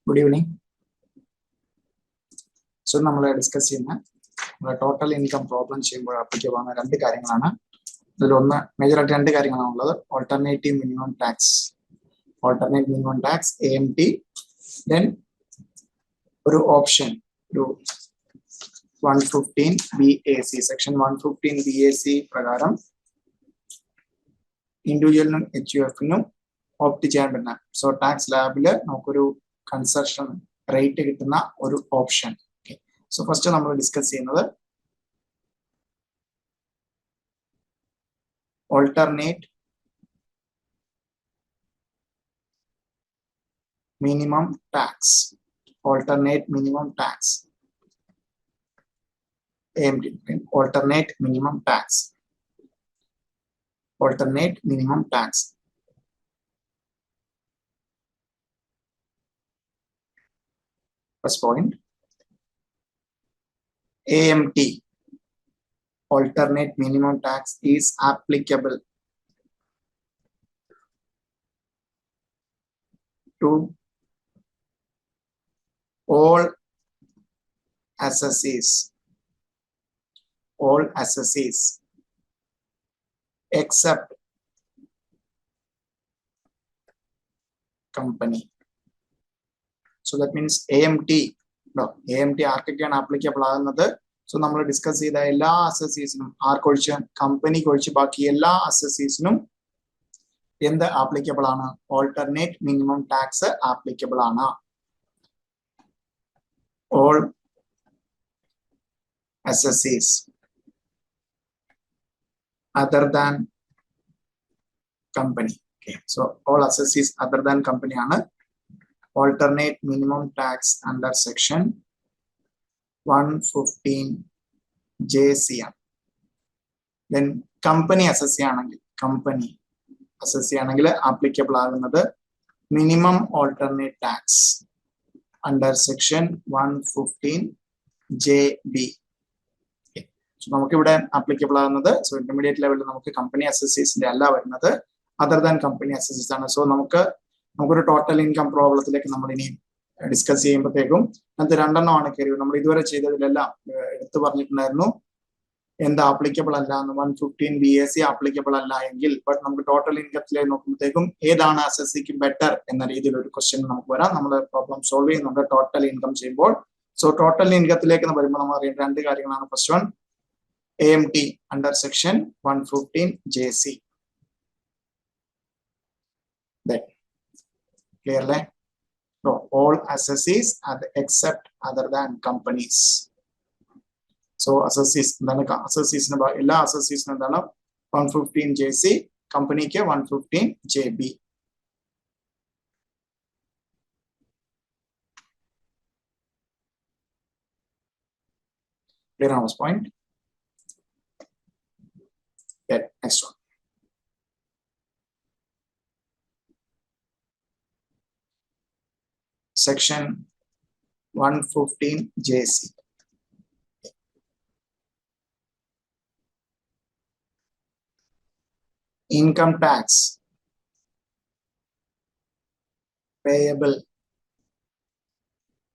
Good evening. So, we will discuss the total income problem. Major alternative minimum tax. Alternate minimum tax, AMT. Then, option 115 BAC. Section 115 BAC. Individual HUF opt cheyanna. So tax liable nokoru concession rate kittunna oru option. Okay. So first we discuss cheyyunnathu alternate minimum tax. Alternate minimum tax. AMT. Alternate minimum tax. Alternate minimum tax. First point, AMT, alternate minimum tax, is applicable to all assessees, except company. So that means AMT, no, AMT article applicable another. So we discuss the assessees, company assessees in the applicable alternate minimum tax applicable all assessees other than company. Okay, so all assessees other than company alternate minimum tax under section 115 JCM. Then company assessee applicable another minimum alternate tax under section 115 JB. Okay. So we applicable another. So intermediate level company assessees another other than company assessees. So we total income problem discuss and the applicable 115 BAC applicable but total income better in the question problem solving total income so total income first one AMT under section 115 JC. That clearly, so all assessees are except other than companies. So assessees, assessees 115 JC, company ke 115 JB. Clear on this point? Yeah, next one. Section 115 JC. Income tax payable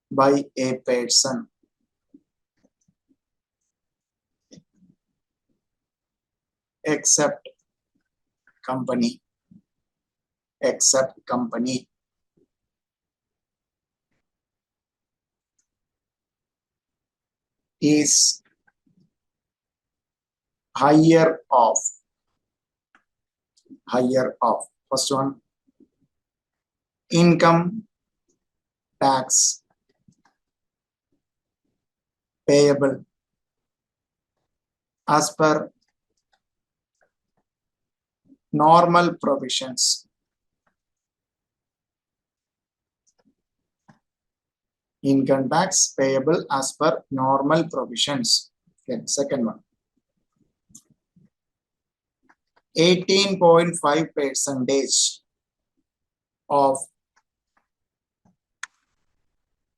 by a person except company. Is higher of. First one, income tax payable as per normal provisions. Income tax payable as per normal provisions. Okay, second one. 18.5% of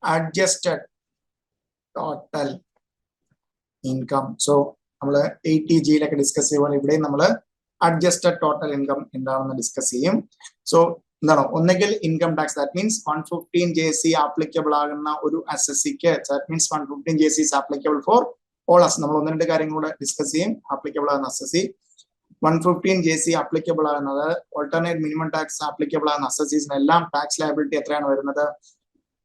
adjusted total income. So, we will ATG like discuss adjusted total income in the discuss. So, എന്താണ് ഒന്നെങ്കിൽ income tax that means 115 JC applicable ആകുന്ന ഒരു അസസിക്ക് that means 115 JC is applicable for all us. നമ്മൾ ഒന്ന് രണ്ട് കാര്യങ്ങൾ കൂടെ discuss ചെയ്യും. ആപ്ലിക്കബിൾ ആകുന്ന അസസി 115 JC ആപ്ലിക്കബിൾ ആകുന്നത് ഓൾട്ടർനേറ്റ് മിനിമം ടാക്സ് ആപ്ലിക്കബിൾ ആകുന്ന അസസീസിന് എല്ലാം ടാക്സ് ലയബിലിറ്റി എത്രയാണ് വരുന്നത്?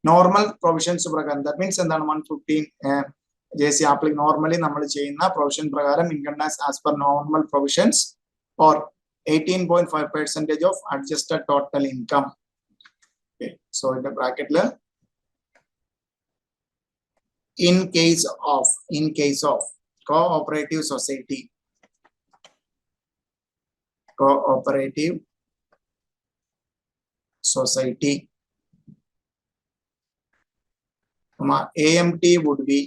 നോർമൽ പ്രൊവിഷൻസ് പ്രകാരം ദാറ്റ് മീൻസ് എന്താണ് 115 JC ആപ്ലിക് നോർമലി നമ്മൾ ചെയ്യുന്ന പ്രൊവിഷൻ പ്രകാരം income tax as per normal provisions or 18.5% of adjusted total income. Okay, so in the bracket in case of cooperative society AMT would be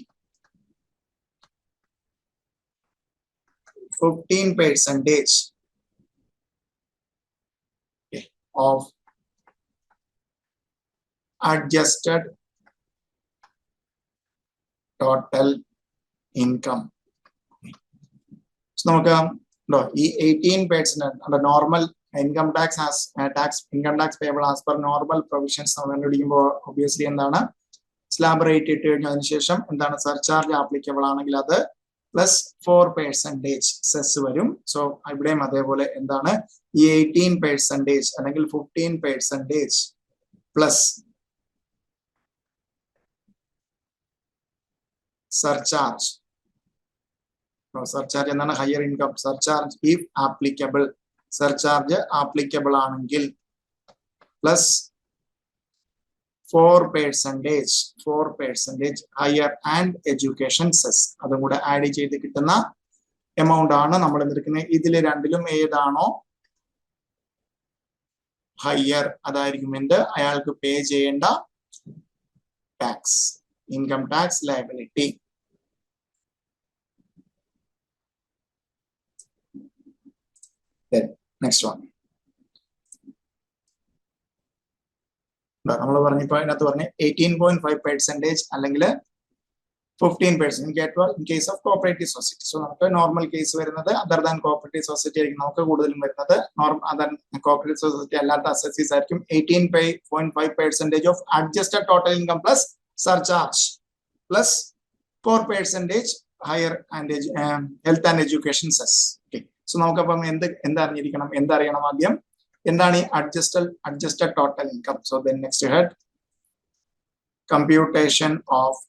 15% of adjusted total income. So നമുക്ക് ഈ 18% under normal income tax has income tax payable as per normal provisions കണ്ടുപിടിക്കുമ്പോൾ obviously എന്താണ് slab rate ഇട്ട് കഴിഞ്ഞതിന് ശേഷം എന്താണ് surcharge applicable ആണെങ്കിൽ അത് plus 4% cess വരും. സോ ഇവിടെയും അതേപോലെ എന്താണ് ഈ 18% അല്ലെങ്കിൽ 15% പ്ലസ് സർചാർജ് എന്താണ് higher income surcharge if applicable surcharge applicable ആണെങ്കിൽ plus 4% higher and education cess അതും കൂടെ ആഡ് ചെയ്ത് കിട്ടുന്ന എമൗണ്ട് ആണ് നമ്മൾ എടുക്കുന്നത്. ഇതിൽ രണ്ടിലും ഏതാണോ ഹയർ അതായിരിക്കും അയാൾക്ക് പേ ചെയ്യേണ്ട tax income tax liability. Next one നമ്മൾ പറഞ്ഞപ്പോ അതിനകത്ത് പറഞ്ഞ 18.5% അല്ലെങ്കിൽ 15% in case of cooperative society. So നമുക്ക് നോർമൽ കേസ് വരുന്നത് അതർ ദാൻ കോപ്പറേറ്റീവ് സൊസൈറ്റി ആയിരിക്കും നമുക്ക് കൂടുതലും വരുന്നത്. അതർ കോപ്പറേറ്റീവ് സൊസൈറ്റി അല്ലാത്ത അസസീസ് ആയിരിക്കും 18.5% of adjusted total income plus surcharge plus 4% higher and health and education cess. Okay, so നമുക്കപ്പം എന്തറിയണം ആദ്യം എന്താണ് ഈ adjusted total income. So then next head computation of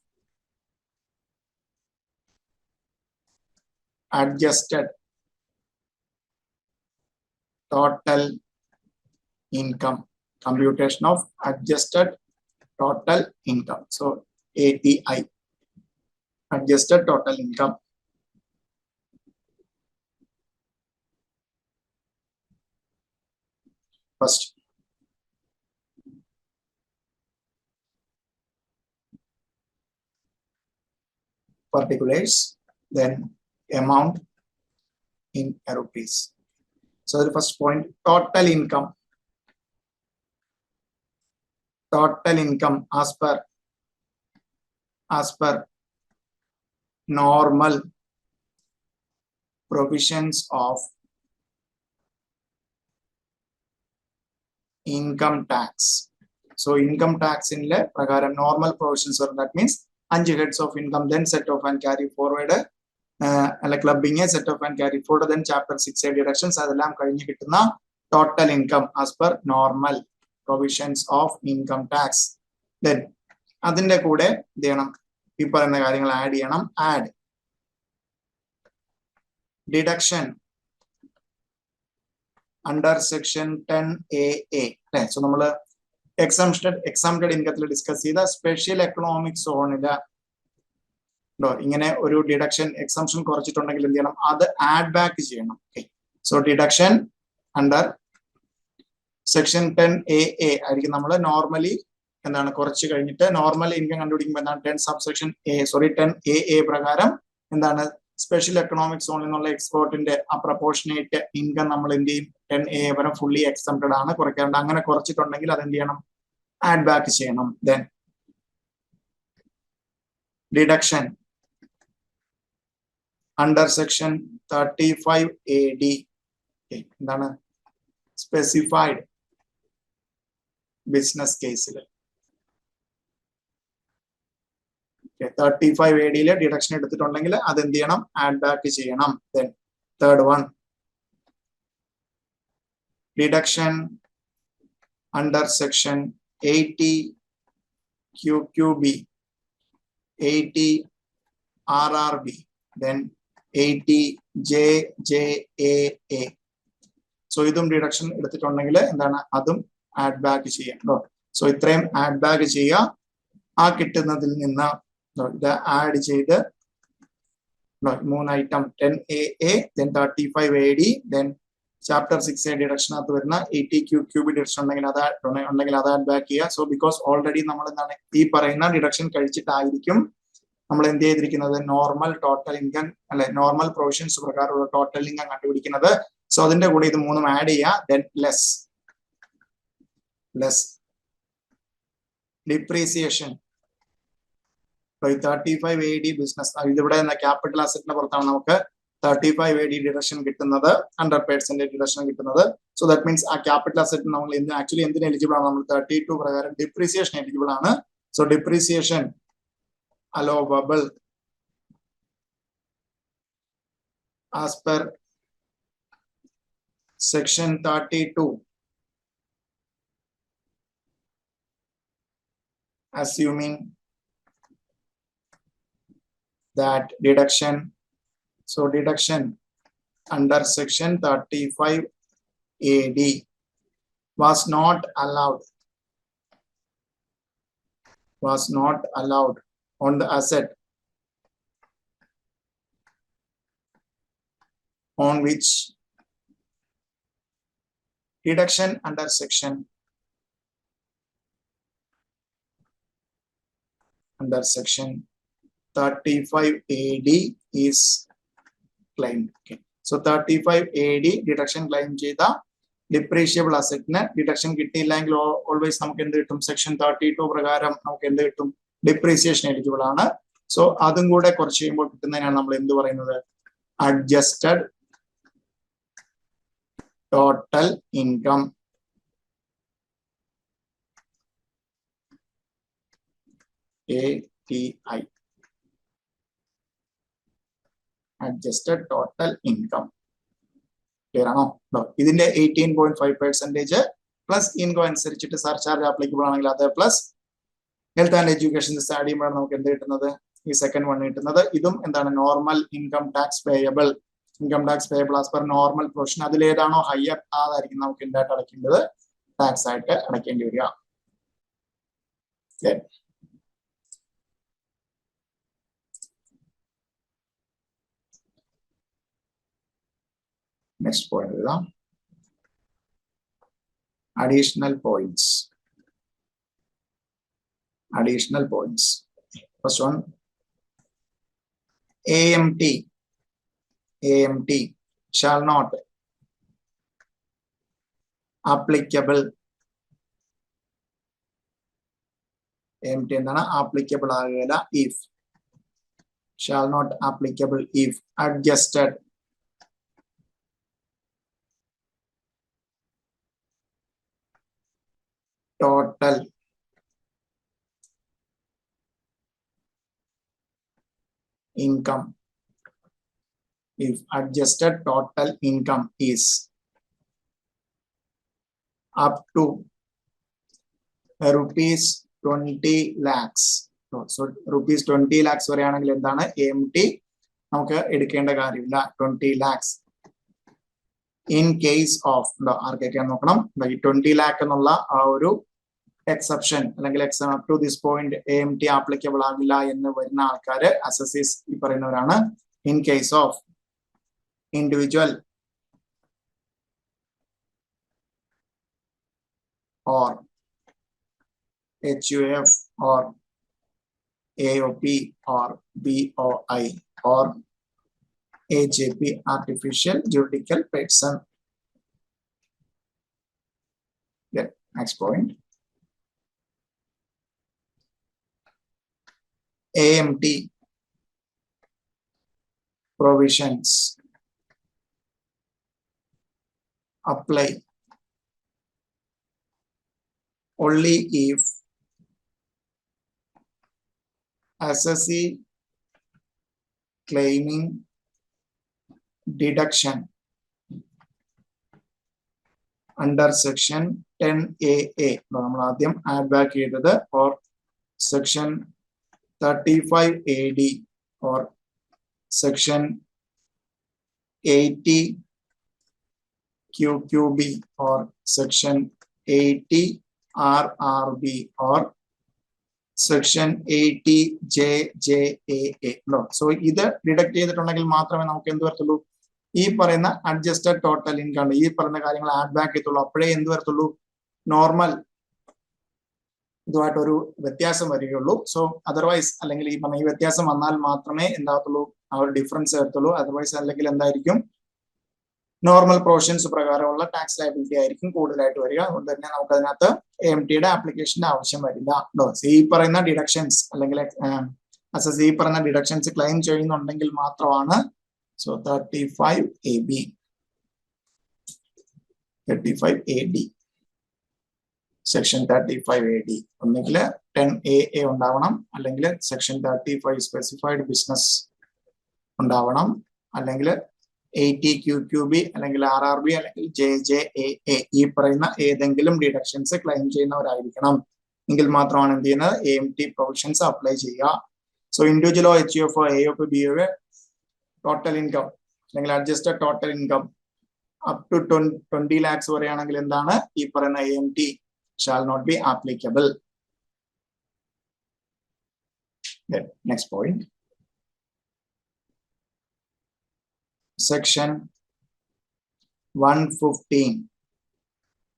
adjusted total income, computation of adjusted total income, so ATI, adjusted total income. First particulars, then amount in rupees. So the first point, total income as per normal provisions of income tax. So income tax in le prakaram normal provisions are, that means 5 heads of income, then set off and carry forward clubbing set off and carry forward, then chapter 6 deductions adellam കഴിഞ്ഞു കിട്ടുന്ന total income as per normal provisions of income tax. Then അതിന്റെ കൂടെ എന്ത് ചെയ്യണം ഈ പറയുന്ന കാര്യങ്ങൾ add ചെയ്യണം. Add deduction under section 10AA അല്ലെ. സോ നമ്മൾ exempted ഇൻകത്തിൽ ഡിസ്കസ് ചെയ്ത സ്പെഷ്യൽ എക്കണോമിക് സോണില് ഇങ്ങനെ ഒരു ഡിഡക്ഷൻ എക്സംഷൻ കുറച്ചിട്ടുണ്ടെങ്കിൽ എന്ത് ചെയ്യണം അത് ആഡ് ബാക്ക് ചെയ്യണം. Okay, so deduction under section 10AA ആയിരിക്കും നമ്മൾ നോർമലി എന്താണ് കുറച്ച് കഴിഞ്ഞിട്ട് നോർമൽ ഇൻകം കണ്ടുപിടിക്കുമ്പോൾ എന്താണ് 10AA പ്രകാരം എന്താണ് സ്പെഷ്യൽ എക്കണോമിക് സോണിൽ നിന്നുള്ള എക്സ്പോർട്ടിന്റെ ആ പ്രപ്പോർഷനേറ്റ് ഇൻകം നമ്മൾ എന്ത് ചെയ്യും 10AA വരെ ഫുള്ളി എക്സംപ്റ്റഡ് ആണ്, കുറയ്ക്കാറുണ്ട്. അങ്ങനെ കുറച്ചിട്ടുണ്ടെങ്കിൽ അത് എന്ത് ചെയ്യണം ആഡ് ബാക്ക് ചെയ്യണം. Then deduction under section 35AD എന്താണ് specified business case. Okay, 35 AD deduction എടുത്തിട്ടുണ്ടെങ്കിൽ അത് എന്ത് ചെയ്യണം? Add back ചെയ്യണം. Then third one, deduction under section 80 QQB, 80 RRB, then 80 JJAA. So ഇതും ഡിഡക്ഷൻ എടുത്തിട്ടുണ്ടെങ്കിൽ എന്താണ്? അതും ആഡ് ബാക്ക് ചെയ്യാം. സോ ഇത്രയും ആഡ് ബാക്ക് ചെയ്യുക. ആ കിട്ടുന്നതിൽ നിന്ന് ഇത് ആഡ് ചെയ്ത് മൂന്ന് item 10AA, then 35AD, then chapter 6A ഡിഡക്ഷനകത്ത് വരുന്ന 80 QQB ഡിഡക്ഷൻ ഉണ്ടെങ്കിൽ അത് ആഡ് ബാക്ക് ചെയ്യുക. സോ ബിക്കോസ് ഓൾറെഡി നമ്മൾ എന്താണ് ഈ പറയുന്ന ഡിഡക്ഷൻ കഴിച്ചിട്ടായിരിക്കും നമ്മൾ എന്ത് ചെയ്തിരിക്കുന്നത്? നോർമൽ ടോട്ടൽ ഇൻകം അല്ലെ, നോർമൽ പ്രൊവിഷൻസ് പ്രകാരമുള്ള ടോട്ടൽ ഇൻകം കണ്ടുപിടിക്കുന്നത്. സോ അതിന്റെ കൂടെ ഇത് മൂന്നും ആഡ് ചെയ്യുക. Then less depreciation. 35 AD business, ഇതിവിടെ ക്യാപിറ്റൽ അസറ്റിന്റെ പുറത്താണ് നമുക്ക് 35 AD ഡിഡക്ഷൻ കിട്ടുന്നത്, 100% ഡിഡക്ഷൻ കിട്ടുന്നത്. സോ ദാറ്റ് മീൻസ് ആ ക്യാപിറ്റൽ അസറ്റ് നമ്മൾ ആക്ച്വലി എന്തിന് എലിജിബിൾ ആണ്? നമ്മൾ 32 പ്രകാരം ഡിപ്രീസിയേഷൻ എലിജിബിൾ ആണ്. So depreciation allowable as per section 32, assuming that deduction under section 35 AD was not allowed on the asset on which deduction under section 35 AD is claimed. Okay. So 35 AD deduction claim ചെയ്ത ഡിപ്രീഷിയബിൾ അസറ്റിന് deduction കിട്ടിയില്ലെങ്കിൽ always നമുക്ക് എന്ത് കിട്ടും? Section 32 പ്രകാരം നമുക്ക് എന്ത് കിട്ടും? Depreciation eligible ആണ്. സോ അതും കൂടെ കുറച്ച് കഴിയുമ്പോൾ കിട്ടുന്നതിനാണ് നമ്മൾ എന്ത് പറയുന്നത്? Adjusted total income. ATI, adjusted total income. Clear ആണോ? ഇതിന്റെ 18.5% പ്ലസ് ഇൻകം അനുസരിച്ചിട്ട് സർചാർജ് ആപ്ലിക്കബിൾ ആണെങ്കിൽ അത് plus health and education add ചെയ്യുമ്പോഴാണ് നമുക്ക് എന്ത് കിട്ടുന്നത്? ഈ സെക്കൻഡ് വൺ കിട്ടുന്നത്. ഇതും എന്താണ്? Normal income tax payable as per normal provision. അതിലേതാണോ ഹയർ അതായിരിക്കും നമുക്ക് എന്തായിട്ട് അടയ്ക്കേണ്ടത്? ടാക്സ് ആയിട്ട് അടയ്ക്കേണ്ടി വരിക. നെക്സ്റ്റ് പോയിന്റ് എഴുതാം. additional points. First one, AMT shall not applicable. AMT എന്താണ്? applicable ആകില്ല if, shall not applicable if adjusted total income. If adjusted total income is up to rupees 20 lakhs. So rupees 20 lakhs വരെയാണെങ്കിൽ എന്താണ്? AMT നമുക്ക് എടുക്കേണ്ട കാര്യമില്ല. 20 lakhs. In case of ആർക്കൊക്കെയാന്ന് നോക്കണം. 20 lakh എന്നുള്ള ആ ഒരു എക്സെപ്ഷൻ അല്ലെങ്കിൽ up to this point AMT applicable ആകില്ല എന്ന് വരുന്ന ആൾക്കാര് അസസീസ് ഈ പറയുന്നവരാണ്. In case of individual or HUF or AOP or BOI or AJP, artificial juridical person. Yeah, next point. AMT provisions apply only if assessee claiming deduction under section 10AA add back or section 35 AD or section 80 QQB or section 80 RRB or section 80 JJAA. No. So either deduct adjusted total income add back normal. So otherwise our difference otherwise normal portions tax liability AMT application deductions deductions claim so 35 AB 35 AD section 35 AD 10 AA section 35 specified business 80 QQB RRB JJAA deductions claim AMT provisions apply. So individual HUF for AOP total income adjusted total income up to 20 lakhs AMT shall not be applicable. Then next point. Section 115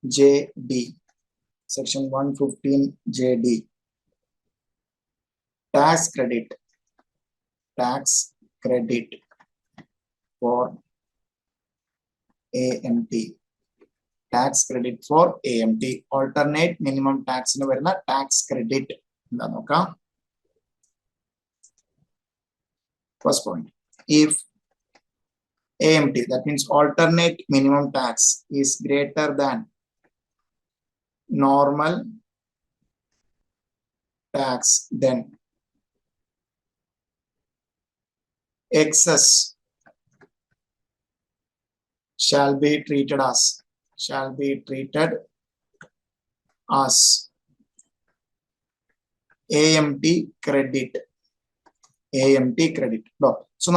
JD. Section 115 JD. Tax credit for AMT. Tax credit for AMT. Alternate minimum tax tax credit. First point. If AMT, that means alternate minimum tax, is greater than normal tax, then excess shall be treated as AMT credit. AMT credit. So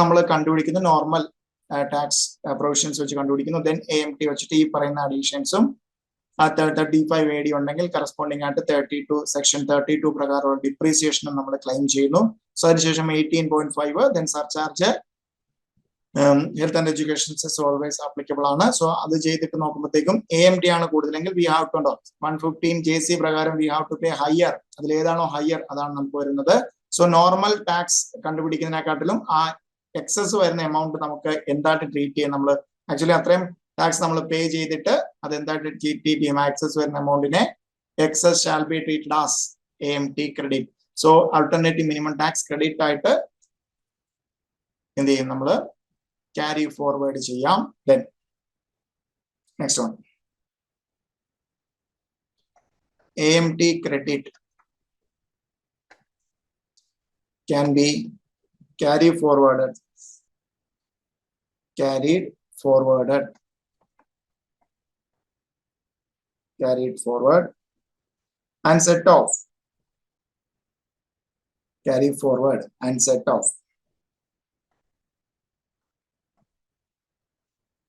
we can normal tax provisions then AMT additions 35 AD corresponding to 32 section 32 depreciation claim so 18.5 then surcharge health and education is always applicable. So AMT we have to 115 JC we have to pay higher. So normal tax excess amount treat actually tax pay excess amount excess shall be treated as AMT credit. So alternative minimum tax credit in the carry forward. Then next one. AMT credit can be carried forward and set off. Carry forward and set off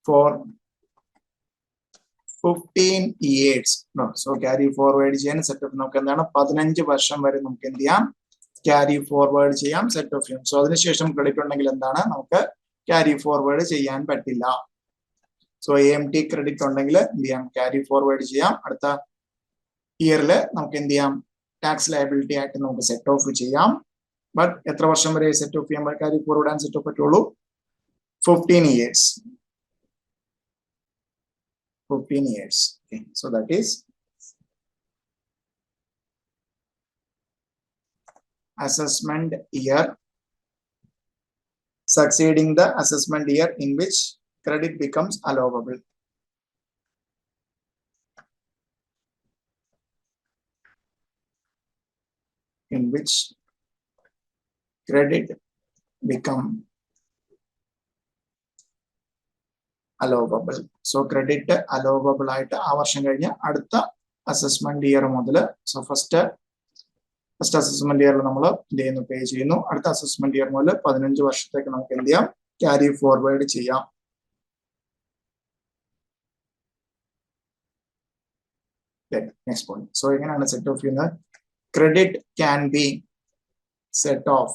for 15 years. No, so carry forward and set off. Carry forward set off. So credit carry forward so AMT credit carry forward year tax liability act set off but set off carry forward and set off 15 years. 15 years. Okay, so that is assessment year succeeding the assessment year in which credit becomes allowable. in which credit become allowable. So credit allowable ആയിട്ട് ആ വർഷം കഴിഞ്ഞ് അടുത്ത assessment year മുതൽ so first assessment ഇയറിൽ നമ്മൾ എന്ത് ചെയ്യുന്നു, പേ ചെയ്യുന്നു. അടുത്ത അസസ്മെന്റ് ഇയർ മുതൽ 15 വർഷത്തേക്ക് നമുക്ക് എന്ത് ചെയ്യാം, ക്യാരി ഫോർവേഡ് ചെയ്യാം. Next point. സോ എങ്ങനെയാണ് സെറ്റ് ഓഫ് ചെയ്യുന്നത്? Credit can be set of.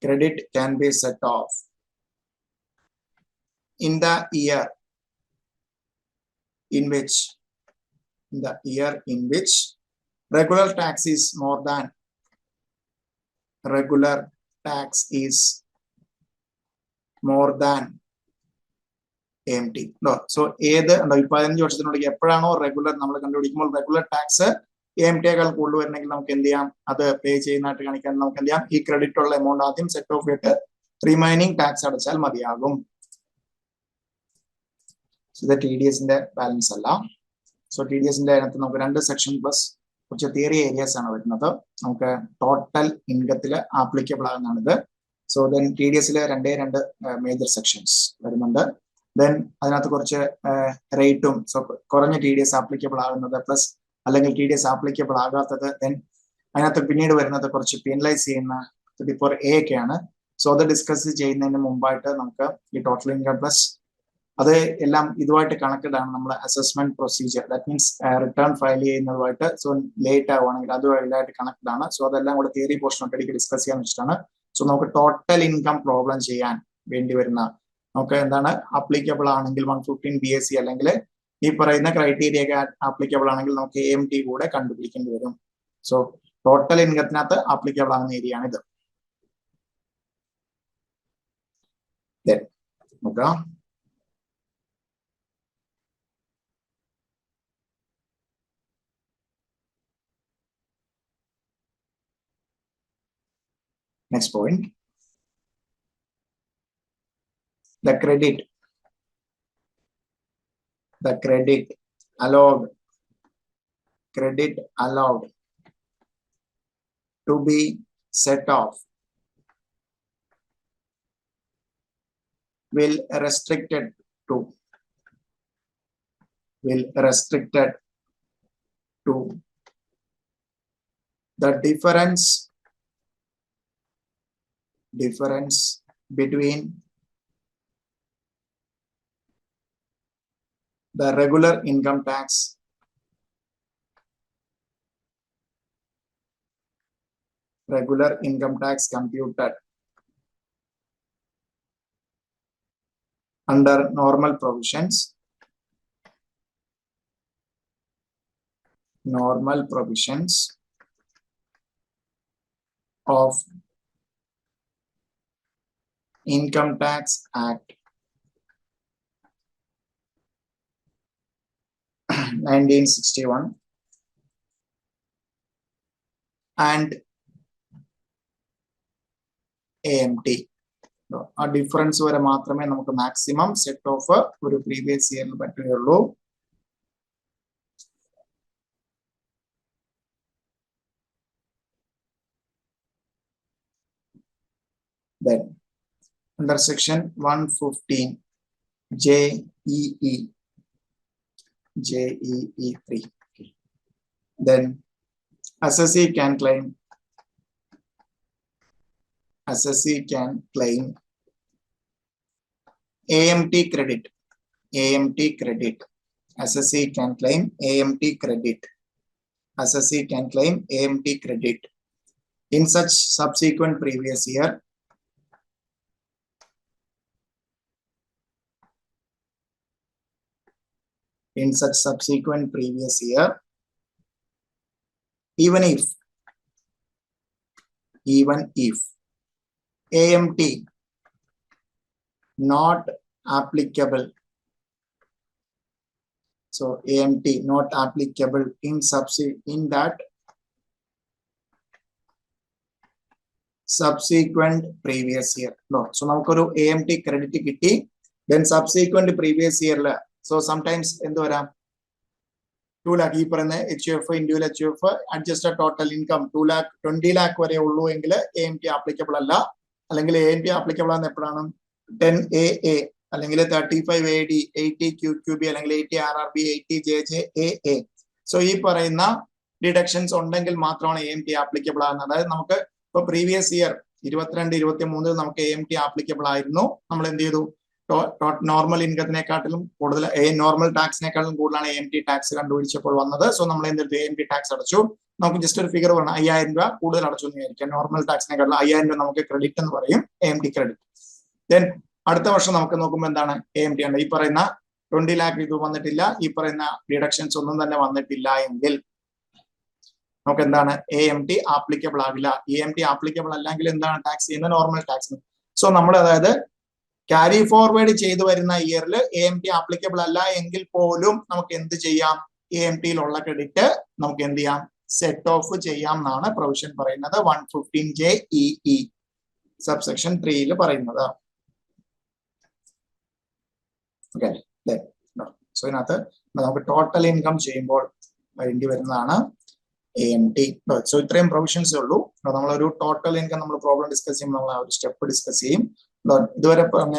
Credit can be set off in the year in which regular tax is more than AMT. No. So ഏത് 15 വർഷത്തിനുള്ളിൽ എപ്പോഴാണോ റെഗുലർ നമ്മൾ കണ്ടുപിടിക്കുമ്പോൾ regular tax AMT കൂടുതൽ വരണമെങ്കിൽ നമുക്ക് എന്ത് ചെയ്യാം, അത് പേ ചെയ്യുന്നതായിട്ട് കാണിക്കാൻ നമുക്ക് എന്ത് ചെയ്യാം, ഈ ക്രെഡിറ്റ് ഉള്ള എമൗണ്ട് ആദ്യം സെറ്റ് ഓഫ് ചെയ്തിട്ട് റിമൈനിങ് ടാക്സ് അടച്ചാൽ മതിയാകും. ഇത് TDSന്റെ ബാലൻസ് അല്ല. സോ TDSന്റെ അതിനകത്ത് നമുക്ക് 2 സെക്ഷൻ പ്ലസ് കുറച്ച് തിയറി ഏരിയാസ് ആണ് വരുന്നത്. നമുക്ക് ടോട്ടൽ ഇൻകത്തിൽ ആപ്ലിക്കബിൾ ആകുന്നതാണിത്. സോ ദെൻ TDSലെ 2 മേജർ സെക്ഷൻസ് വരുന്നുണ്ട്. ദെൻ അതിനകത്ത് കുറച്ച് റേറ്റും, സോ കുറഞ്ഞ TDS ആപ്ലിക്കബിൾ ആകുന്നത് പ്ലസ് അല്ലെങ്കിൽ TDS ആപ്ലിക്കബിൾ ആകാത്തത്, ദെൻ അതിനകത്ത് പിന്നീട് വരുന്നത് കുറച്ച് പീനലൈസ് ചെയ്യുന്ന 34A ഒക്കെയാണ്. സോ അത് ഡിസ്കസ് ചെയ്യുന്നതിന് മുമ്പായിട്ട് നമുക്ക് ഈ ടോട്ടൽ ഇൻകം പ്ലസ് അത് എല്ലാം ഇതുമായിട്ട് കണക്റ്റഡ് ആണ്. നമ്മൾ assessment procedure, that means return file ചെയ്യുന്നതുമായിട്ട് സോ ലേറ്റ് ആവുകയാണെങ്കിൽ അതുമായിട്ട് കണക്റ്റഡ് ആണ്. സോ അതെല്ലാം കൂടെ തിയറി പോർഷൻ ഒറ്റയടിക്ക് ഡിസ്കസ് ചെയ്യാൻ വെച്ചിട്ടാണ്. സോ നമുക്ക് ടോട്ടൽ ഇൻകം പ്രോബ്ലം ചെയ്യാൻ വേണ്ടി വരുന്ന നമുക്ക് എന്താണ് ആപ്ലിക്കബിൾ ആണെങ്കിൽ 115BAC അല്ലെങ്കിൽ ഈ പറയുന്ന ക്രൈറ്റീരിയ ഒക്കെ ആപ്ലിക്കബിൾ ആണെങ്കിൽ നമുക്ക് AMT കൂടെ കണ്ടുപിടിക്കേണ്ടി വരും. സോ ടോട്ടൽ ഇൻകത്തിനകത്ത് ആപ്ലിക്കബിൾ ആകുന്ന ഏരിയ ആണിത്. നോക്കാം. Next point. The credit allowed to be set off will restricted to the difference between the regular income tax computed under normal provisions of Income Tax Act 1961 and AMT. ആ difference വരെ മാത്രമേ നമുക്ക് maximum set of ഒരു previous ഇയറിൽ പറ്റുകയുള്ളൂ. Then under section 115 JEE 3, then assessee can claim AMT credit. Assessee can claim AMT credit in such subsequent previous year even if AMT not applicable. So AMT not applicable in that subsequent previous year. No. So now AMT credit kitti, then subsequent previous year. So sometimes 2 lakh ഈ പറയുന്ന HUF individual HUF adjusted total income 2 lakh 20 lakh വരെ ഉള്ളൂ എങ്കിൽ AMT applicable അല്ല. അല്ലെങ്കിൽ AMT applicable ആണ് എപ്പോഴാണ് 10AA അല്ലെങ്കിൽ 35AD 80QQB അല്ലെങ്കിൽ 80RRB 80JJAA. സോ ഈ പറയുന്ന ഡിഡക്ഷൻസ് ഉണ്ടെങ്കിൽ മാത്രമാണ് AMT ആപ്ലിക്കബിൾ ആകുന്നത്. അതായത് നമുക്ക് ഇപ്പൊ പ്രീവിയസ് ഇയർ 22-23 നമുക്ക് AMT ആപ്ലിക്കബിൾ ആയിരുന്നു. നമ്മൾ എന്ത് ചെയ്തു, നോർമൽ ഇൻകത്തിനെക്കാട്ടിലും കൂടുതൽ നോർമൽ ടാക്സിനെക്കാളും കൂടുതലാണ് AMT ടാക്സ് കണ്ടുപിടിച്ചപ്പോൾ വന്നത്. സോ നമ്മൾ എന്ത് AMT ടാക്സ് അടച്ചു. നമുക്ക് ജസ്റ്റ് ഒരു ഫിഗർ പറഞ്ഞു 5000 രൂപ കൂടുതൽ അടച്ചു എന്ന് വിചാരിക്കാം. നോർമൽ ടാക്സിനെക്കാളും 5000 രൂപ നമുക്ക് ക്രെഡിറ്റ് എന്ന് പറയും, AMT ക്രെഡിറ്റ്. ദെൻ അടുത്ത വർഷം നമുക്ക് നോക്കുമ്പോൾ എന്താണ് AMT ഉണ്ട്. ഈ പറയുന്ന 20 lakh ഇത് വന്നിട്ടില്ല, ഈ പറയുന്ന ഡിഡക്ഷൻസ് ഒന്നും തന്നെ വന്നിട്ടില്ല എങ്കിൽ നമുക്ക് എന്താണ് AMT ആപ്ലിക്കബിൾ ആവില്ല. AMT ആപ്ലിക്കബിൾ അല്ലെങ്കിൽ എന്താണ് ടാക്സ് ചെയ്യുന്നത്, നോർമൽ ടാക്സ്. സോ നമ്മൾ അതായത് ക്യാരി ഫോർവേഡ് ചെയ്തു വരുന്ന ഇയറിൽ AMT ആപ്ലിക്കബിൾ അല്ല എങ്കിൽ പോലും നമുക്ക് എന്ത് ചെയ്യാം, AMTയിലുള്ള ക്രെഡിറ്റ് നമുക്ക് എന്ത് ചെയ്യാം, സെറ്റ് ഓഫ് ചെയ്യാം എന്നാണ് പ്രൊവിഷൻ പറയുന്നത് 115JEE സബ്സെക്ഷൻ 3 പറയുന്നത്. ഓക്കെ, സോ ഇതിനകത്ത് നമുക്ക് ടോട്ടൽ ഇൻകം ചെയ്യുമ്പോൾ വേണ്ടി വരുന്നതാണ് AMT. സോ ഇത്രയും പ്രൊവിഷൻസേ ഉള്ളൂ. നമ്മളൊരു ടോട്ടൽ ഇൻകം നമ്മൾ പ്രോബ്ലം ഡിസ്കസ് ചെയ്യുമ്പോൾ നമ്മൾ ആ ഒരു സ്റ്റെപ്പ് ഡിസ്കസ് ചെയ്യും. ഇതുവരെ പറഞ്ഞ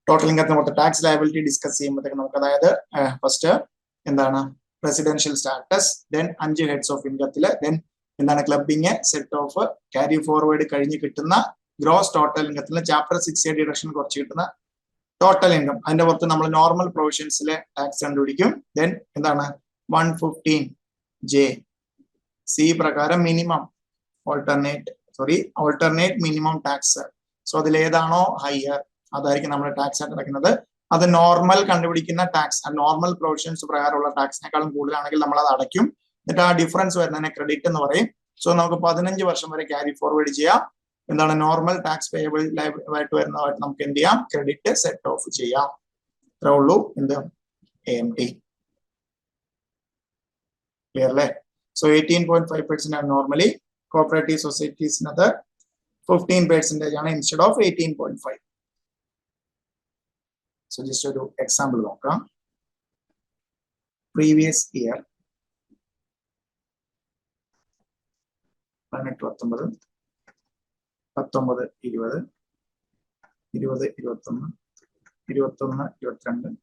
ടോട്ടൽ ഇൻകത്തിന് മൊത്തം ടാക്സ് ലയബിലിറ്റി ഡിസ്കസ് ചെയ്യുമ്പോഴത്തേക്ക് നമുക്ക് അതായത് ഫസ്റ്റ് എന്താണ് residential status, then 5 heads of ഇൻകത്തില്, ദെൻ എന്താണ് clubbing, set off, carry forward കഴിഞ്ഞ് കിട്ടുന്ന ഗ്രോസ് ടോട്ടൽ ഇൻകത്തില് ചാപ്റ്റർ 6A ഡിഡക്ഷൻ കുറച്ച് കിട്ടുന്ന ടോട്ടൽ ഇൻകം. അതിന്റെ പുറത്ത് നമ്മൾ നോർമൽ പ്രൊവിഷൻസിലെ ടാക്സ് കണ്ടുപിടിക്കും. ദെൻ എന്താണ് 115JC പ്രകാരം minimum alternate minimum tax. So അതിൽ ഏതാണോ ഹയർ അതായിരിക്കും നമ്മൾ ടാക്സ് ആയിട്ട് അടയ്ക്കുന്നത്. അത് നോർമൽ കണ്ടുപിടിക്കുന്ന ടാക്സ്, നോർമൽ പ്രൊവിഷൻസ് പ്രകാരമുള്ള ടാക്സിനേക്കാളും കൂടുതലാണെങ്കിൽ നമ്മൾ അത് അടയ്ക്കും. എന്നിട്ട് ആ ഡിഫറൻസ് വരുന്നതിനെ ക്രെഡിറ്റ് എന്ന് പറയും. സോ നമുക്ക് 15 വർഷം വരെ ക്യാരി ഫോർവേഡ് ചെയ്യാം. എന്താണ് നോർമൽ ടാക്സ് പേയബിൾ ആയിട്ട് വരുന്നതായിട്ട് നമുക്ക് എന്ത് ചെയ്യാം, ക്രെഡിറ്റ് സെറ്റ് ഓഫ് ചെയ്യാം. ഇത്രേ ഉള്ളൂ എന്ത് AMT. ക്ലിയർ അല്ലേ? സോ 18.5% ആണ് നോർമലി. കോപ്പറേറ്റീവ് സൊസൈറ്റീസിനത് 15% ആണ് ഇൻസ്റ്റെഡ് ഓഫ് 18.5. സോ ജസ്റ്റ് ഒരു എക്സാമ്പിൾ നോക്കാം. Previous year 18-19, 19-20, 20-21, 21-22,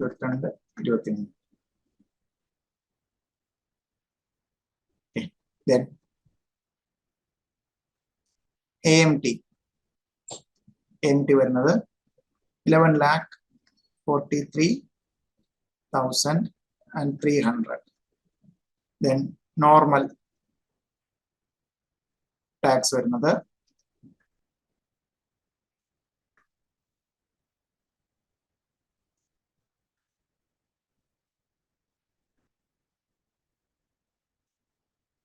22-23. Then AMT വരുന്നത് 11,43,300. Then normal tax വരുന്നത്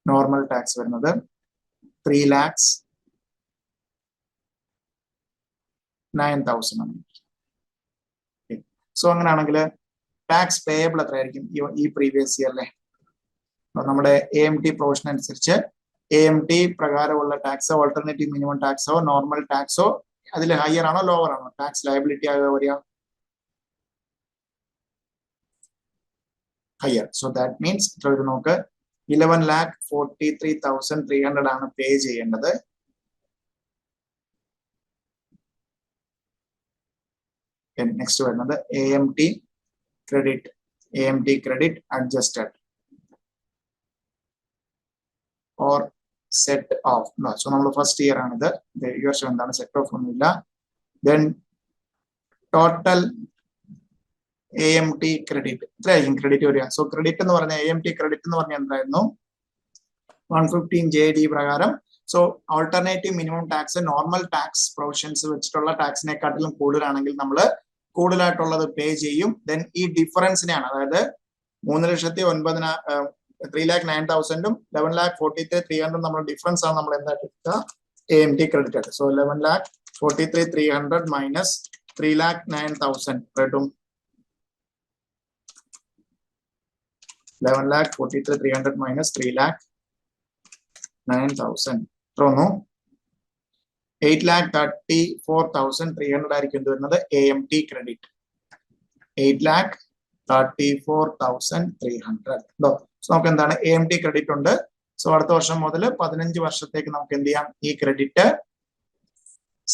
നോർമൽ ടാക്സ് വരുന്നത് 3,09,000 ആണ്. സോ അങ്ങനെയാണെങ്കിൽ ടാക്സ് പേയബിൾ എത്രയായിരിക്കും ഈ പ്രീവിയസ് ഇയറിലെ? നമ്മുടെ AMT പ്രൊവിഷൻ അനുസരിച്ച് AMT പ്രകാരമുള്ള ടാക്സ് ഓൾട്ടർനേറ്റീവ് മിനിമം ടാക്സോ നോർമൽ ടാക്സോ അതിൽ ഹയർ ആണോ ലോവർ ആണോ ടാക്സ് ലയബിലിറ്റി ആകുക വരിക? ഹയർ. സോ ദാറ്റ് മീൻസ് ഇത്ര ഒരു നോക്ക് 11,43,300 ആണ് പേ ചെയ്യേണ്ടത്. നെക്സ്റ്റ് വരുന്നത് AMT credit adjusted or set of. So നമ്മൾ ഫസ്റ്റ് ഇയർ ആണിത്. ഈ വർഷം എന്താണ് സെറ്റ് ഓഫ് ഒന്നുമില്ല. ദെൻ ടോട്ടൽ AMT ക്രെഡിറ്റ് എത്രയായിരിക്കും ക്രെഡിറ്റ് വരിക? സോ ക്രെഡിറ്റ് എന്ന് പറഞ്ഞ AMT ക്രെഡിറ്റ് എന്ന് പറഞ്ഞാൽ എന്തായിരുന്നു? 115JD പ്രകാരം. So alternative minimum tax normal tax provisions വെച്ചിട്ടുള്ള ടാക്സിനെക്കാട്ടിലും കൂടുതലാണെങ്കിൽ നമ്മൾ കൂടുതലായിട്ടുള്ളത് പേ ചെയ്യും. ദെൻ ഈ ഡിഫറൻസിനെയാണ്, അതായത് 3,09,000 11,43,300 നമ്മുടെ ഡിഫറൻസ് ആണ് നമ്മൾ എന്തായിട്ട് എടുക്കുക AMT ക്രെഡിറ്റ് ആയിട്ട്. സോ 11,43,300 മൈനസ് 3,09,000 റെഡും 11,43,300 മൈനസ് 3,09,000 എത്ര വന്നു? 8,34,300 ആയിരിക്കും എന്ത് വരുന്നത് AMT ക്രെഡിറ്റ്. 8,34,300. സോ നമുക്ക് എന്താണ് AMT ക്രെഡിറ്റ് ഉണ്ട്. സോ അടുത്ത വർഷം മുതൽ 15 വർഷത്തേക്ക് നമുക്ക് എന്ത് ചെയ്യാം, ഈ ക്രെഡിറ്റ്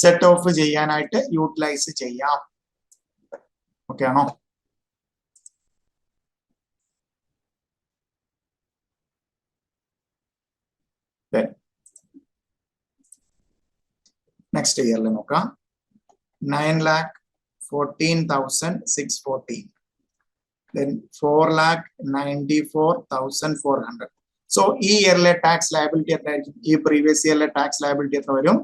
സെറ്റ് ഓഫ് ചെയ്യാനായിട്ട് യൂട്ടിലൈസ് ചെയ്യാം. ഓക്കെ ആണോ? നെക്സ്റ്റ് ഇയറിൽ നോക്കാം. 9,14,640. Then 4,94,400. സോ ഈ ഇയറിലെ ടാക്സ് ലയബിലിറ്റി എത്രയായിരിക്കും? ഈ പ്രീവിയസ് ഇയറിലെ ടാക്സ് ലയബിലിറ്റി എത്ര വരും?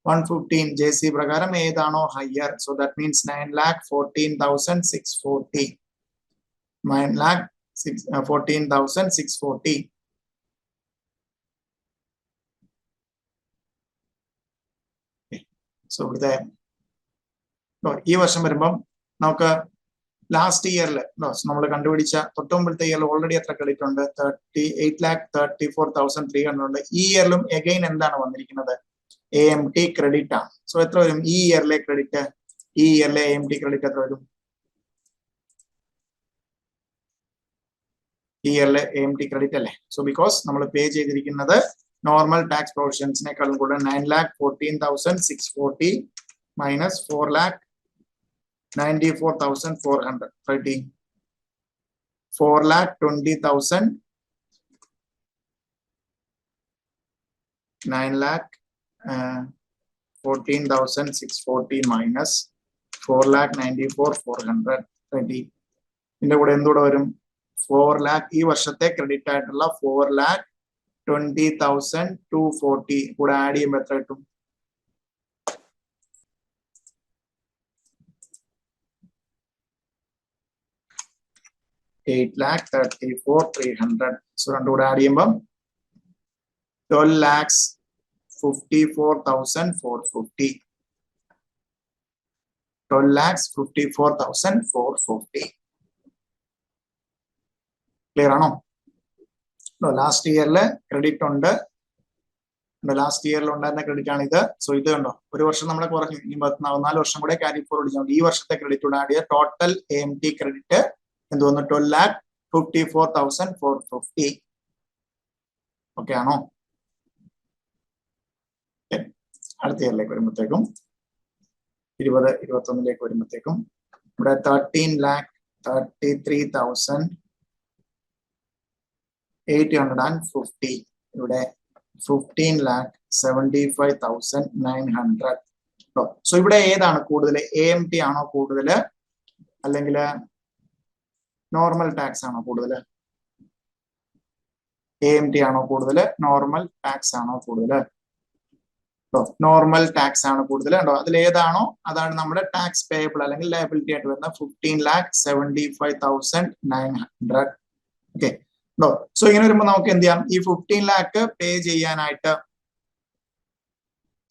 115 JC പ്രകാരം ഏതാണോ higher, so that means 9,14,640. 9,14,640. So ഇവിടുത്തെ ഈ വർഷം വരുമ്പം നമുക്ക് ലാസ്റ്റ് ഇയറിൽ നമ്മൾ കണ്ടുപിടിച്ച തൊട്ടുമുമ്പത്തെ ഇയറിൽ ഓൾറെഡി എത്ര ക്രെഡിറ്റ് ഉണ്ട്? 8,34,300 ഉണ്ട്. ഈ ഇയറിലും എഗൈൻ എന്താണ് വന്നിരിക്കുന്നത്? AMT ക്രെഡിറ്റ് ആണ്. സോ എത്ര വരും ഈ ഇയറിലെ ക്രെഡിറ്റ്? ഈ ഇയറിലെ AMT ക്രെഡിറ്റ് എത്ര വരും? ഈ ഇയറിലെ AMT ക്രെഡിറ്റ് അല്ലേ? സോ ബിക്കോസ് നമ്മൾ പേ ചെയ്തിരിക്കുന്നത് നോർമൽ ടാക്സ് പ്രൊവിഷൻസിനേക്കാളും കൂടെ 9,14,640 മൈനസ് 4,94,400 30 4,20,000 9,14,640 മൈനസ് 4,94,400 30. ഇതിന്റെ കൂടെ എന്തുകൂടെ വരും? 4 lakh ഈ വർഷത്തെ ക്രെഡിറ്റ് ആയിട്ടുള്ള 4,20,240 കൂടെ ആഡ് ചെയ്യുമ്പോൾ എത്ര കിട്ടും? 8,34,300. സോ രണ്ടും കൂടെ ആഡ് ചെയ്യുമ്പോൾ 12,54,450. 12,54,450. ക്ലിയർ ആണോ? ലാസ്റ്റ് ഇയറില് ക്രെഡിറ്റ് ഉണ്ട്. ലാസ്റ്റ് ഇയറിൽ ഉണ്ടായിരുന്ന ക്രെഡിറ്റ് ആണ് ഇത്. സോ ഇത് കണ്ടോ, ഒരു വർഷം നമ്മളെ കുറഞ്ഞു. ഇനി 4 വർഷം കൂടെ ക്യാരി ഫോർവേഡ് ചെയ്യാം. ഈ വർഷത്തെ ക്രെഡിറ്റ് കൂടെ ആഡ് ചെയ്ത ടോട്ടൽ AMT ക്രെഡിറ്റ് എന്ത് വന്നു? 12,54,450. ഓക്കെ ആണോ? അടുത്ത ഇയറിലേക്ക് വരുമ്പോഴത്തേക്കും 2021 വരുമ്പോഴത്തേക്കും ഇവിടെ 13,33,850. ഇവിടെ 15,75,900. സോ ഇവിടെ ഏതാണ് കൂടുതൽ? AMT ആണോ കൂടുതൽ, അല്ലെങ്കിൽ നോർമൽ ടാക്സ് ആണോ കൂടുതൽ? AMT ആണോ കൂടുതൽ, നോർമൽ ടാക്സ് ആണോ കൂടുതൽ? നോർമൽ ടാക്സ് ആണ് കൂടുതൽ. കണ്ടോ, അതിൽ ഏതാണോ അതാണ് നമ്മുടെ ടാക്സ് പേയബിൾ അല്ലെങ്കിൽ ലയബിലിറ്റി ആയിട്ട് വരുന്നത് 15,75,900. ഓക്കെ. സോ ഇങ്ങനെ വരുമ്പോൾ നമുക്ക് എന്ത് ചെയ്യാം? ഈ 15 lakh പേ ചെയ്യാനായിട്ട്,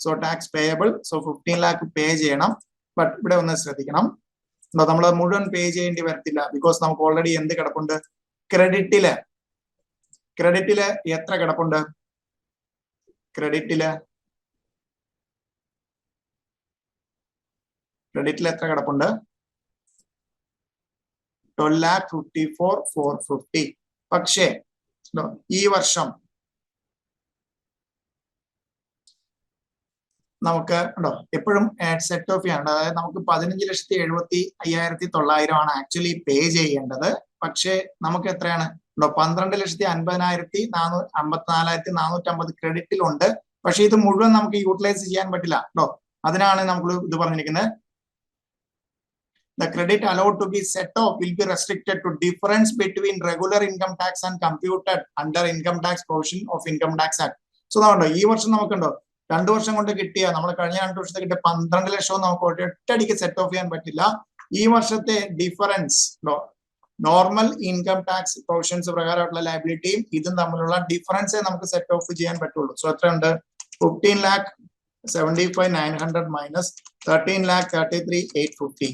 so tax payable, so 15 lakh പേ ചെയ്യണം. ബട്ട് ഇവിടെ ഒന്ന് ശ്രദ്ധിക്കണം, നമ്മൾ മുഴുവൻ പേ ചെയ്യേണ്ടി വരത്തില്ല. ബിക്കോസ് നമുക്ക് ഓൾറെഡി എന്ത് കിടപ്പുണ്ട്? ക്രെഡിറ്റില് എത്ര കിടപ്പുണ്ട്? ക്രെഡിറ്റില് എത്ര കിടപ്പുണ്ട്? 12,54,450. പക്ഷേ ഈ വർഷം നമുക്ക് ഉണ്ടോ എപ്പോഴും സെറ്റ് ഓഫ് ചെയ്യേണ്ടത്, അതായത് നമുക്ക് 15,75,900 ആണ് ആക്ച്വലി പേ ചെയ്യേണ്ടത്. പക്ഷേ നമുക്ക് എത്രയാണ്? 12,50,54,450 ക്രെഡിറ്റിലുണ്ട്. പക്ഷെ ഇത് മുഴുവൻ നമുക്ക് യൂട്ടിലൈസ് ചെയ്യാൻ പറ്റില്ല. അതിനാണ് നമ്മൾ ഇത് പറഞ്ഞിരിക്കുന്നത്. The credit allowed to be set off will be restricted to difference between regular income tax and computed under income tax provision of Income Tax Act. So അതുകൊണ്ടോ ഈ വർഷം നമുക്കുണ്ടോ 2 വർഷം കൊണ്ട് കിട്ടിയ, നമ്മൾ കഴിഞ്ഞ 2 വർഷത്തെ കിട്ടിയ 12 ലക്ഷവും നമുക്ക് ഒറ്റയടിക്ക് സെറ്റ് ഓഫ് ചെയ്യാൻ പറ്റില്ല. ഈ വർഷത്തെ difference normal income tax provisions പ്രകാരമുള്ള ലയബിലിറ്റിയും ഇതും തമ്മിലുള്ള ഡിഫറൻസേ നമുക്ക് സെറ്റ് ഓഫ് ചെയ്യാൻ പറ്റുള്ളൂ. സോ എത്രയുണ്ട്? 15,75,900 മൈനസ് 13,33,850.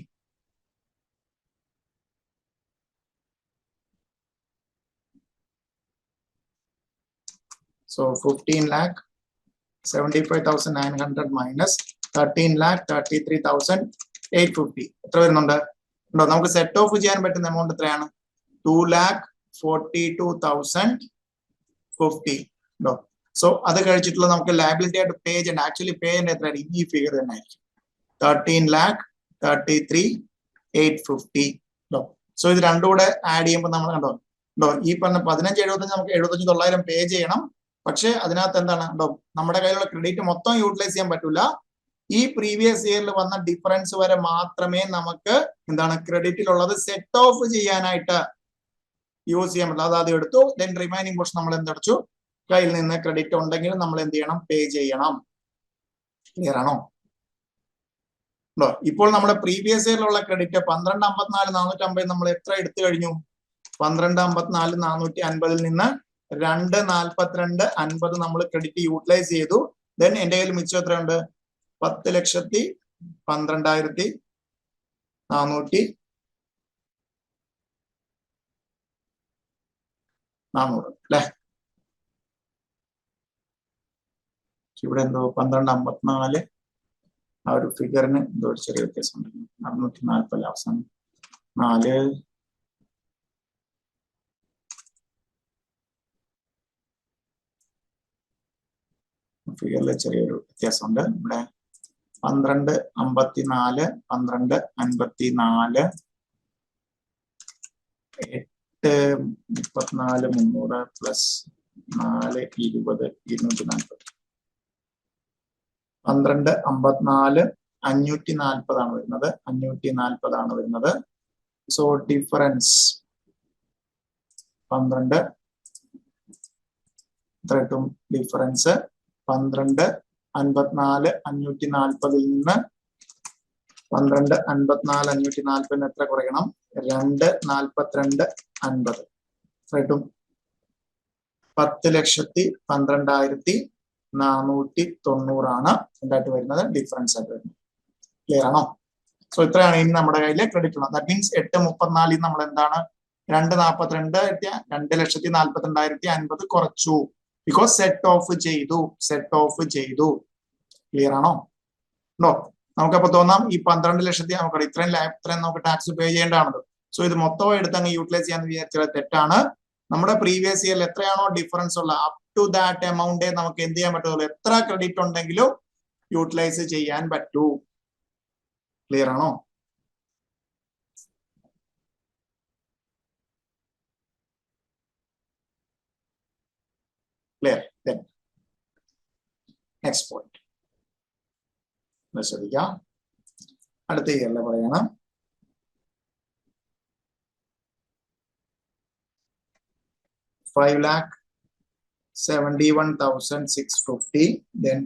So 15 lakh 75,900 മൈനസ് 13,33,850 എത്ര വരുന്നുണ്ട്? ഉണ്ടോ? നമുക്ക് സെറ്റ് ഓഫ് ചെയ്യാൻ പറ്റുന്ന എമൗണ്ട് എത്രയാണ്? 2,42,050 ഉണ്ടോ? സോ അത് കഴിച്ചിട്ടുള്ള നമുക്ക് ലയബിലിറ്റി ആയിട്ട് പേ ചെയ്യണ്ട. ആക്ച്വലി പേ ചെയ്യേണ്ട എത്രയായിരിക്കും? ഈ ഫിഗർ തന്നെ ആയിരിക്കും 13,33,850 ഉണ്ടോ? സോ ഇത് രണ്ടും കൂടെ ആഡ് ചെയ്യുമ്പോൾ നമ്മൾ കണ്ടോ ഈ പറഞ്ഞ 15,75 നമുക്ക് 75,900 പേ ചെയ്യണം. പക്ഷെ അതിനകത്ത് എന്താണ് ഉണ്ടോ, നമ്മുടെ കയ്യിലുള്ള ക്രെഡിറ്റ് മൊത്തം യൂട്ടിലൈസ് ചെയ്യാൻ പറ്റൂല. ഈ പ്രീവിയസ് ഇയറിൽ വന്ന ഡിഫറൻസ് വരെ മാത്രമേ നമുക്ക് എന്താണ് ക്രെഡിറ്റിലുള്ളത് സെറ്റ് ഓഫ് ചെയ്യാനായിട്ട് യൂസ് ചെയ്യാൻ പറ്റില്ല. അത് ആദ്യം എടുത്തു. ദെൻ റിമൈനിങ് പോർഷൻ നമ്മൾ എന്തടച്ചു? കയ്യിൽ നിന്ന് ക്രെഡിറ്റ് ഉണ്ടെങ്കിൽ നമ്മൾ എന്ത് ചെയ്യണം? പേ ചെയ്യണം. ക്ലിയർ ആണോ? ഇപ്പോൾ നമ്മുടെ പ്രീവിയസ് ഇയറിലുള്ള ക്രെഡിറ്റ് 12,54,450 നമ്മൾ എത്ര എടുത്തു കഴിഞ്ഞു? 12,54,450 നിന്ന് 2,42,50 നമ്മൾ ക്രെഡിറ്റ് യൂട്ടിലൈസ് ചെയ്തു. ദെൻ എന്റെ കയ്യിൽ മിച്ചം എത്രയുണ്ട്? 10,12,400 അല്ലെ? ഇവിടെ എന്തോ 12,54 ആ ഒരു ഫിഗറിന് എന്തോ ഒരു ചെറിയ വ്യത്യാസമുണ്ട്. 640 അവസാനം 4 ഫിഗറിൽ ചെറിയൊരു വ്യത്യാസമുണ്ട്. ഇവിടെ 12,54 12,54 8,34,300 പ്ലസ് 4,20 240 12,54 540 ആണ് വരുന്നത്. 540 ആണ് വരുന്നത്. സോ ഡിഫറൻസ് 12 എത്ര കിട്ടും? ഡിഫറൻസ് 12,54 540 നിന്ന് 12,54 540 എത്ര കുറയ്ക്കണം? 2,42,50 എത്ര കിട്ടും? 10,12,490 ആണ് എന്തായിട്ട് വരുന്നത്? ഡിഫറൻസ് ആയിട്ട് വരുന്നത്. ക്ലിയർ ആണോ? സോ ഇത്രയാണ് ഇനി നമ്മുടെ കയ്യിൽ ക്രെഡിറ്റ് ഉള്ളത്. ദാറ്റ് മീൻസ് 8,34 നമ്മൾ എന്താണ് 2,42 2,42,50 കുറച്ചു. ബിക്കോസ് സെറ്റ് ഓഫ് ചെയ്തു. ക്ലിയർ ആണോ? ഉണ്ടോ? നമുക്കപ്പോ തോന്നാം ഈ 12 ലക്ഷത്തി നമുക്ക് ഇത്രയും നമുക്ക് ടാക്സ് പേ ചെയ്യേണ്ടതാണല്ലോ. സോ ഇത് മൊത്തം എടുത്ത് അങ്ങ് യൂട്ടിലൈസ് ചെയ്യാന്ന് വിചാരിച്ചാൽ തെറ്റാണ്. നമ്മുടെ പ്രീവിയസ് ഇയറിൽ എത്രയാണോ ഡിഫറൻസ് ഉള്ള അപ് ടു ദാറ്റ് എമൗണ്ടേ നമുക്ക് എന്ത് ചെയ്യാൻ പറ്റുള്ളൂ. എത്ര ക്രെഡിറ്റ് ഉണ്ടെങ്കിലും യൂട്ടിലൈസ് ചെയ്യാൻ പറ്റൂ. ക്ലിയർ ആണോ? ക്ലിയർ. നെക്സ്റ്റ് പോയിന്റ് ശ്രദ്ധിക്കാം. അടുത്ത ഇയറിലെ പറയണം. $5,71,650 then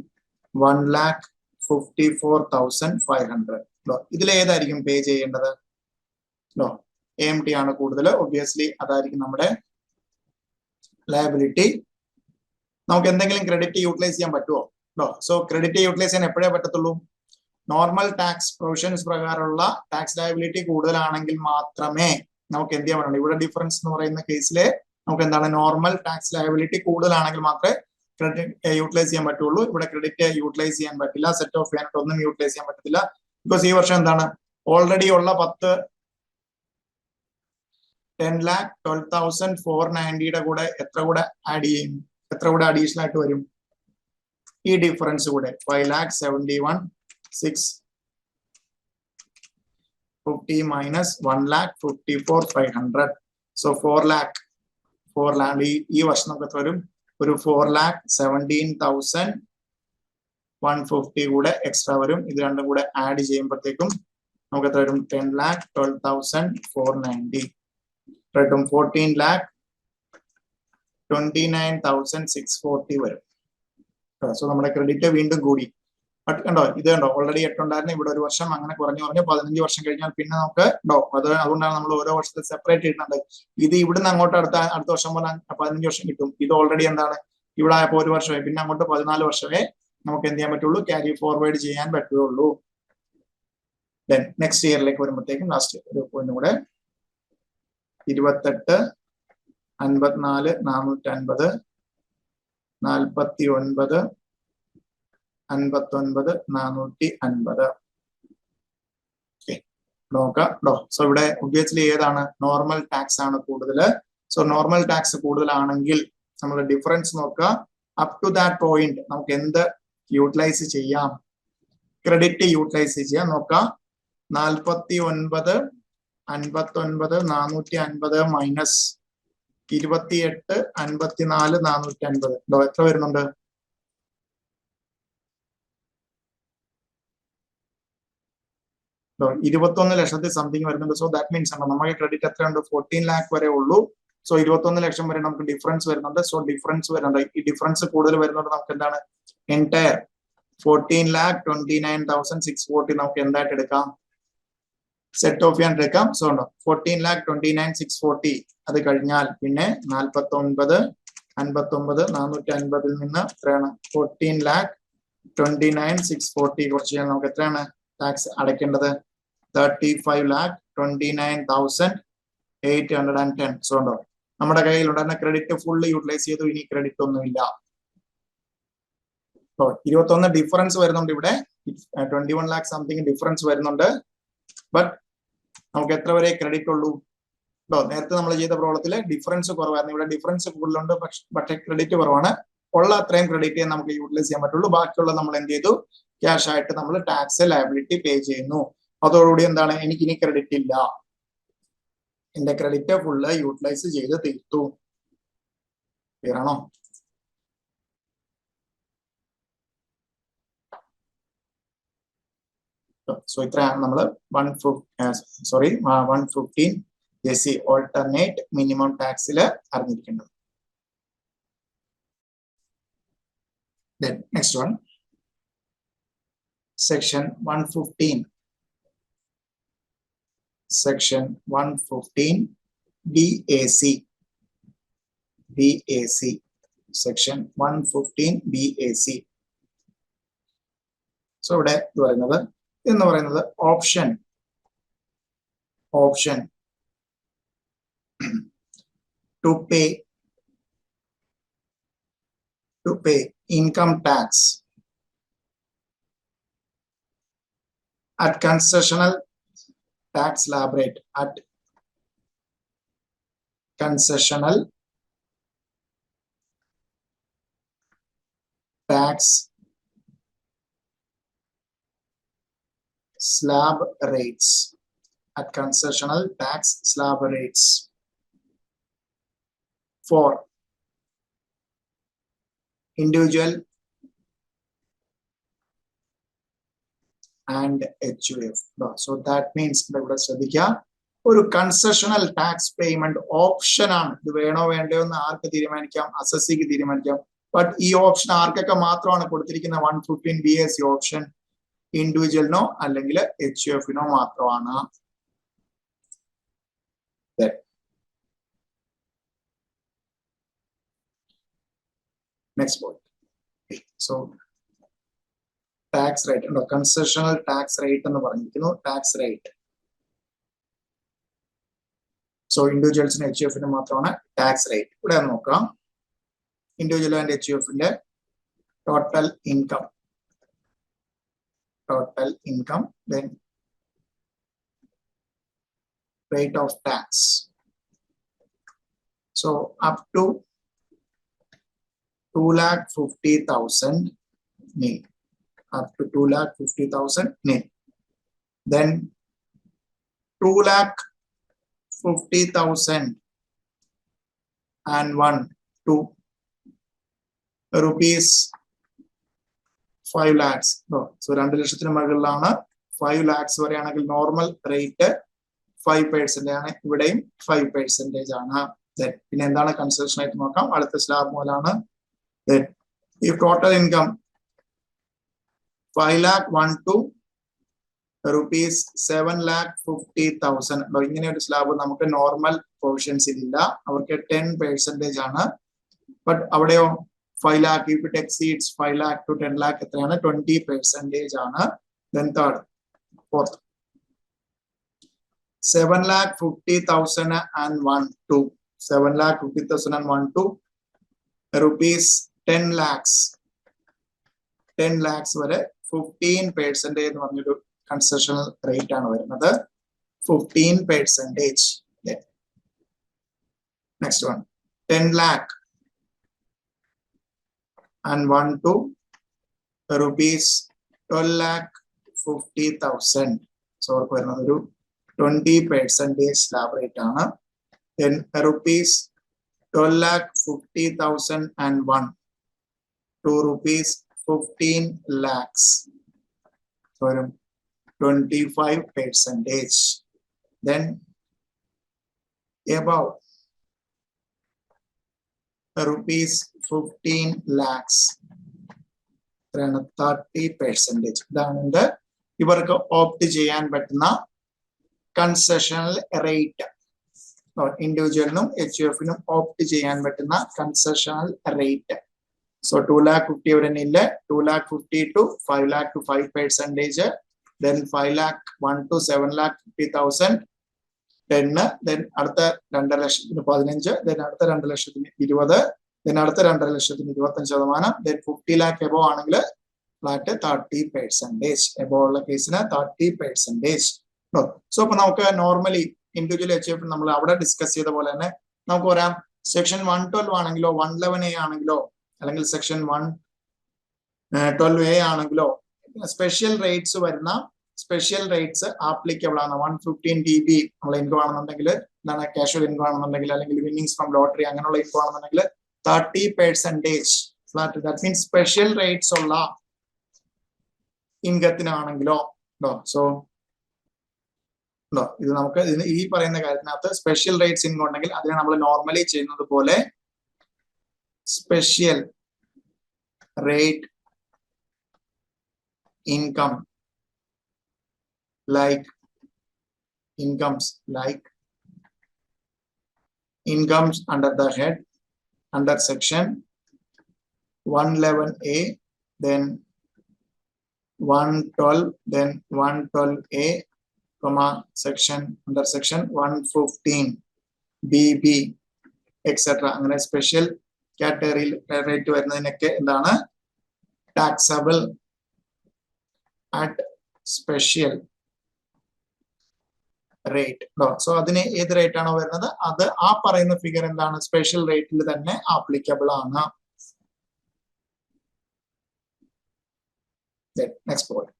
1,54,500. ഇതിൽ ഏതായിരിക്കും പേ ചെയ്യേണ്ടത്? AMT ആണ് കൂടുതൽ. ഒബ്വിയസ്ലി അതായിരിക്കും നമ്മുടെ ലയബിലിറ്റി. നമുക്ക് എന്തെങ്കിലും ക്രെഡിറ്റ് യൂട്ടിലൈസ് ചെയ്യാൻ പറ്റുമോ? സോ ക്രെഡിറ്റ് യൂട്ടിലൈസ് ചെയ്യാൻ എപ്പോഴേ പറ്റത്തുള്ളൂ? നോർമൽ ടാക്സ് പ്രൊവിഷൻസ് പ്രകാരമുള്ള ടാക്സ് ലയബിലിറ്റി കൂടുതലാണെങ്കിൽ മാത്രമേ നമുക്ക് എന്ത് ചെയ്യാൻ പറ്റുള്ളൂ. ഇവിടെ ഡിഫറൻസ് എന്ന് പറയുന്ന കേസിലെ നമുക്ക് എന്താണ് നോർമൽ ടാക്സ് ലയബിലിറ്റി കൂടുതലാണെങ്കിൽ മാത്രമേ ക്രെഡിറ്റ് യൂട്ടിലൈസ് ചെയ്യാൻ പറ്റുള്ളൂ. ഇവിടെ ക്രെഡിറ്റ് യൂട്ടിലൈസ് ചെയ്യാൻ പറ്റില്ല. സെറ്റ് ഓഫ് ചെയ്യാനായിട്ട് ഒന്നും യൂട്ടിലൈസ് ചെയ്യാൻ പറ്റത്തില്ല. ബിക്കോസ് ഈ വർഷം എന്താണ് ഓൾറെഡി ഉള്ള 10,12,490 കൂടെ എത്ര കൂടെ ആഡ് ചെയ്യും? എത്ര കൂടെ അഡീഷണൽ ആയിട്ട് വരും? ഈ ഡിഫറൻസ് കൂടെ 5,71,650 മൈനസ് 1,54,500. സോ 4 lakh ഈ വർഷം നമുക്ക് എത്ര വരും? ഒരു 4,17,150 കൂടെ എക്സ്ട്രാ വരും. ഇത് രണ്ടും കൂടെ ആഡ് ചെയ്യുമ്പോഴത്തേക്കും നമുക്ക് എത്ര വരും? 10,12,490 വരും. 14,29,640 വരും. സോ നമ്മുടെ ക്രെഡിറ്റ് വീണ്ടും കൂടി. കണ്ടോ? ഇത് കണ്ടോ ഓൾറെഡി 8 ഉണ്ടായിരുന്നു. ഇവിടെ ഒരു വർഷം അങ്ങനെ കുറഞ്ഞു 15 വർഷം കഴിഞ്ഞാൽ പിന്നെ നമുക്ക് അതുകൊണ്ടാണ് നമ്മൾ ഓരോ വർഷത്തെ സെപ്പറേറ്റ് ഇടുന്നുണ്ട്. ഇത് ഇവിടുന്ന് അങ്ങോട്ട് അടുത്ത വർഷം പോലെ 15 വർഷം കിട്ടും. ഇത് ഓൾറെഡി എന്താണ് ഇവിടെ ആയപ്പോൾ 1 വർഷമായി. പിന്നെ അങ്ങോട്ട് 14 വർഷമേ നമുക്ക് എന്ത് ചെയ്യാൻ പറ്റുള്ളൂ? ക്യാരി ഫോർവേഡ് ചെയ്യാൻ പറ്റുള്ളൂ. ദെൻ നെക്സ്റ്റ് ഇയറിലേക്ക് വരുമ്പോഴത്തേക്കും ലാസ്റ്റ് ഒരു പോയിന്റ് കൂടെ 28,54,450 49 59,450. നോക്കാം ഡോ. സോ ഇവിടെ ഒബ്വിയസ്ലി ഏതാണ് നോർമൽ ടാക്സ് ആണ് കൂടുതൽ. സോ നോർമൽ ടാക്സ് കൂടുതലാണെങ്കിൽ നമ്മൾ ഡിഫറൻസ് നോക്കുക. അപ് ടു ദാറ്റ് പോയിന്റ് നമുക്ക് എന്ത് യൂട്ടിലൈസ് ചെയ്യാം, ക്രെഡിറ്റ് യൂട്ടിലൈസ് ചെയ്യാൻ നോക്കാം. 49,59,450 മൈനസ് 28,54,450 എത്ര വരുന്നുണ്ട്? $21 ലക്ഷത്തിൽ സംതിങ് വരുന്നുണ്ട്. സോ ദാറ്റ് മീൻസ് ആണ് നമുക്ക് ക്രെഡിറ്റ് എത്രയുണ്ട്? 14 lakh വരെ ഉള്ളൂ. സോ 21 ലക്ഷം വരെ നമുക്ക് ഡിഫറൻസ് വരുന്നുണ്ട്. സോ ഡിഫറൻസ് വരുന്നുണ്ട്, ഈ ഡിഫറൻസ് കൂടുതൽ വരുന്നുണ്ട്. നമുക്ക് എന്താണ് എൻറ്റയർ 14,29,640 നമുക്ക് എന്തായിട്ട് എടുക്കാം? സെറ്റ് ഓഫ് ചെയ്യാൻ എടുക്കാം. സോ ഉണ്ടോ 14,29,640. അത് കഴിഞ്ഞാൽ പിന്നെ 49,59,450 നിന്ന് എത്രയാണ്? 14,29,640 കുറച്ച് കഴിഞ്ഞാൽ നമുക്ക് എത്രയാണ് ടാക്സ് അടയ്ക്കേണ്ടത്? 35,29,810. സോ ഉണ്ടോ നമ്മുടെ കയ്യിൽ ഉണ്ടായിരുന്ന ക്രെഡിറ്റ് ഫുള്ള് യൂട്ടിലൈസ് ചെയ്തു. ഇനി ക്രെഡിറ്റ് ഒന്നുമില്ല. 21 ഡിഫറൻസ് വരുന്നുണ്ട് ഇവിടെ. 21 lakh സംതിങ് ഡിഫറൻസ് വരുന്നുണ്ട്. ബട്ട് നമുക്ക് എത്ര വരെ ക്രെഡിറ്റ് ഉള്ളൂ? നേരത്തെ നമ്മൾ ചെയ്ത പ്രോബ്ലത്തില് ഡിഫറൻസ് കുറവായിരുന്നു. ഇവിടെ ഡിഫറൻസ് കൂടുതലുണ്ട്, പക്ഷേ ക്രെഡിറ്റ് കുറവാണ്. ഉള്ള അത്രയും ക്രെഡിറ്റ് നമുക്ക് യൂട്ടിലൈസ് ചെയ്യാൻ പറ്റുള്ളൂ. ബാക്കിയുള്ള നമ്മൾ എന്ത് ചെയ്തു? ക്യാഷ് ആയിട്ട് നമ്മൾ ടാക്സ് ലയബിലിറ്റി പേ ചെയ്യുന്നു. അതോടുകൂടി എന്താണ്? എനിക്ക് ഇനി ക്രെഡിറ്റ് ഇല്ല, എന്റെ ക്രെഡിറ്റ് ഫുള്ള് യൂട്ടിലൈസ് ചെയ്ത് തീർത്തു. ക്ലിയർ ആണോ? സോ ഇത്രയാണ് നമ്മൾ 115 JC ഓൾട്ടർനേറ്റ് മിനിമം ടാക്സിൽ അറിഞ്ഞിരിക്കേണ്ടത്. Then next one, section 115. Section 115 BAC. BAC. Section 115 BAC. So ഇവിടെ എന്ന് പറയുന്നത് option to pay income tax at concessional tax slab rate, at concessional tax slab rates, at concessional tax slab rates for individual and HUF. So that means ഇവിടെ ശ്രദ്ധിക്കുക, ഒരു concessional tax payment option ആണ്. ഇത് വേണോ വേണ്ടയോ എന്ന് ആർക്ക് തീരുമാനിക്കാം? അസസിക്ക് തീരുമാനിക്കാം. ബട്ട് ഈ ഓപ്ഷൻ ആർക്കൊക്കെ മാത്രമാണ് കൊടുത്തിരിക്കുന്ന? 115 BAC ഓപ്ഷൻ ഇൻഡിവിജ്വലിനോ അല്ലെങ്കിൽ HUFനോ മാത്രമാണ്. Next point. So tax rate ഉണ്ടോ? കൺസെഷണൽ ടാക്സ് റേറ്റ് എന്ന് പറഞ്ഞിരിക്കുന്നു. ടാക്സ് റേറ്റ് സോ ഇൻഡിവിജ്വൽസിന് HUFന് മാത്രമാണ് ടാക്സ് റേറ്റ്. ഇവിടെ നോക്കാം. ഇൻഡിവിജ്വൽ ആൻഡ് HUFന്റെ total income, then rate of tax. So up to 2,50,000 nil, up to 2,50,000 nil. Then 2,50,000 and 2 rupees 5 lakhs. So 2 ലക്ഷത്തിന് മുകളിലാണ് 5 lakhs വരെയാണെങ്കിൽ നോർമൽ റേറ്റ് 5% ആണ്. ഇവിടെയും 5% ആണ്. പിന്നെ എന്താണ് കൺസെഷൻ ആയിട്ട് നോക്കാം. അടുത്ത സ്ലാബ് മുതലാണ്. ഈ ടോട്ടൽ ഇൻകം 5,01,2 rupees 7,50,000. ഇങ്ങനെ ഒരു സ്ലാബ് നമുക്ക് നോർമൽ പ്രൊവിഷൻസിൽ ഇല്ല. അവർക്ക് 10% ആണ്. ബട്ട് അവിടെയോ 5 lakh, if it exceeds 5 lakh to 10 lakh എത്രയാണ്? 20% ആണ്. Then third, fourth, 7,50,000 and 2 7,50,000 and 2 rupees 10 lakhs 10 lakhs വരെ 15% എന്ന് പറഞ്ഞൊരു കൺസെഷണൽ റേറ്റ് ആണ് വരുന്നത്. 15%. Next one, 10 lakh and 1 to rupees 12,50,000. So ഒരു 20% slab rate ആണ്. Then rupees 12,50,000 and 1 to rupees 15 lakhs. So 25%. Then above rupees 15 lakhs 30%. ഇതാണ് ഇവർക്ക് ഓപ്റ്റ് ചെയ്യാൻ പറ്റുന്ന കൺസെഷണൽ റേറ്റ്. ഇൻഡിവിജ്വലിനും HUF-നും ഓപ്റ്റ് ചെയ്യാൻ പറ്റുന്ന concessional rate. So 2,50,000 വരെയില്ല, 2,50,000 to 5,00,000 to 5%. Then 5,00,000 1 to 7,50,000. then അടുത്ത 2,00,000 15, then അടുത്ത 2,00,000 20, then അടുത്ത 2,00,000 25%, then 50 lakh above ആണെങ്കിൽ ഫ്ലാറ്റ് 30%. above ഉള്ള കേസിന് 30%. സോ അപ്പൊ നമുക്ക് നോർമലി ഇൻഡിവിജ്വൽ HUF നമ്മൾ അവിടെ ഡിസ്കസ് ചെയ്ത പോലെ തന്നെ നമുക്ക് പറയാം സെക്ഷൻ 112 ആണെങ്കിലോ 111A ആണെങ്കിലോ അല്ലെങ്കിൽ സെക്ഷൻ 112A ആണെങ്കിലോ സ്പെഷ്യൽ റേറ്റ്സ് വരുന്ന സ്പെഷ്യൽ റേറ്റ്സ് ആപ്ലിക്കബിൾ ആണ്. 115 DB നമ്മൾ ഇൻകം ആണെന്നുണ്ടെങ്കിൽ, എന്താണ് കാഷ്വൽ ഇൻകം ആണെന്നുണ്ടെങ്കിൽ, അല്ലെങ്കിൽ വിന്നിങ്സ് ഫ്രം ലോട്ടറി അങ്ങനെയുള്ള ഇൻകം ആണെന്നുണ്ടെങ്കിൽ 30% flat. That means special rates ഉള്ള ഇൻകത്തിനാണെങ്കിലോ സോ ഇത് നമുക്ക് ഈ പറയുന്ന കാര്യത്തിനകത്ത് സ്പെഷ്യൽ റേറ്റ്സ് ഇൻകം ഉണ്ടെങ്കിൽ അതിനെ നമ്മൾ നോർമലി ചെയ്യുന്നത് പോലെ special rate income like incomes under the head under section 111A, then 112, then 112A, section under section 115BB etc. അങ്ങനെ സ്പെഷ്യൽ കാറ്റഗറിയിൽ റേറ്റ് വരുന്നതിനൊക്കെ എന്താണ് taxable at special rate. So അതിന് ഏത് റേറ്റ് ആണോ വരുന്നത് അത് ആ പറയുന്ന ഫിഗർ എന്താണ് സ്പെഷ്യൽ റേറ്റിൽ തന്നെ ആപ്ലിക്കബിൾ ആണ്. Next point,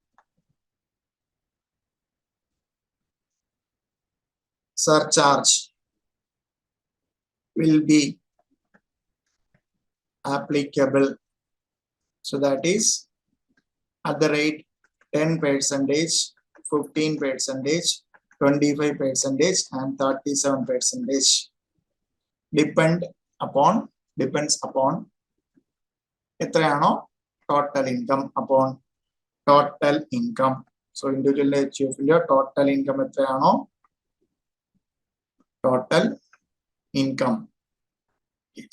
surcharge will be applicable. So that is at the rate 10%, 15%, 25% and 37%. Depends upon എത്രയാണോ total income upon total income. So individual HUF-ന്റെ ടോട്ടൽ ഇൻകം എത്രയാണോ total income.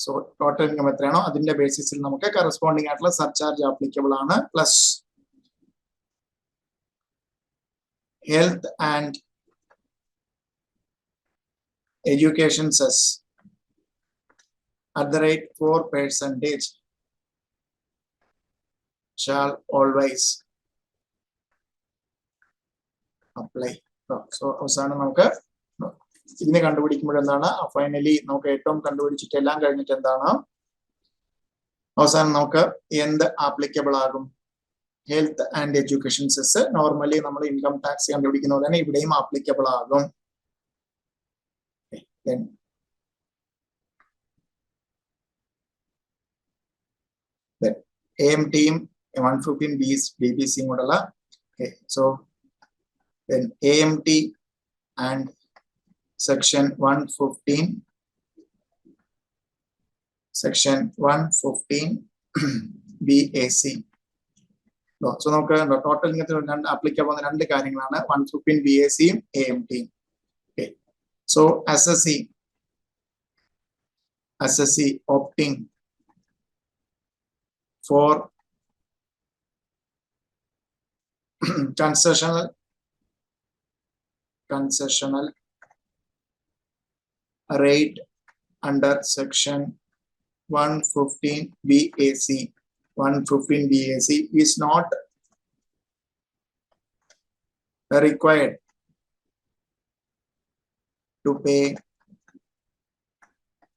So total income എത്രയാണോ അതിന്റെ ബേസിസിൽ നമുക്ക് കറസ്പോണ്ടിങ് ആയിട്ടുള്ള surcharge applicable ആണ്. Plus health and education cess at the rate 4% shall always apply. So അവസാനം നമുക്ക് ഇതിനെ കണ്ടുപിടിക്കുമ്പോൾ എന്താണ് ഫൈനലി നമുക്ക് ഏറ്റവും കണ്ടുപിടിച്ചിട്ട് എല്ലാം കഴിഞ്ഞിട്ട് എന്താണ് അവസാനം നമുക്ക് എന്ത് ആപ്ലിക്കബിൾ ആകും? Health and education cess normally നമ്മൾ ഇൻകം ടാക്സ് കണ്ടുപിടിക്കുന്ന പോലെ തന്നെ ഇവിടെയും ആപ്ലിക്കബിൾ ആകും. AMTയും 115BBCയും കൂടെയുള്ള so AMT and section 115BAC. So നമുക്ക് ടോട്ടൽ ഇങ്ങനത്തെ ആപ്ലിക്കബിൾ ആവുന്ന രണ്ട് കാര്യങ്ങളാണ് 115BACയും AMTയും. So SSC opting for concessional rate under section 115BAC 115 BAC is not required to pay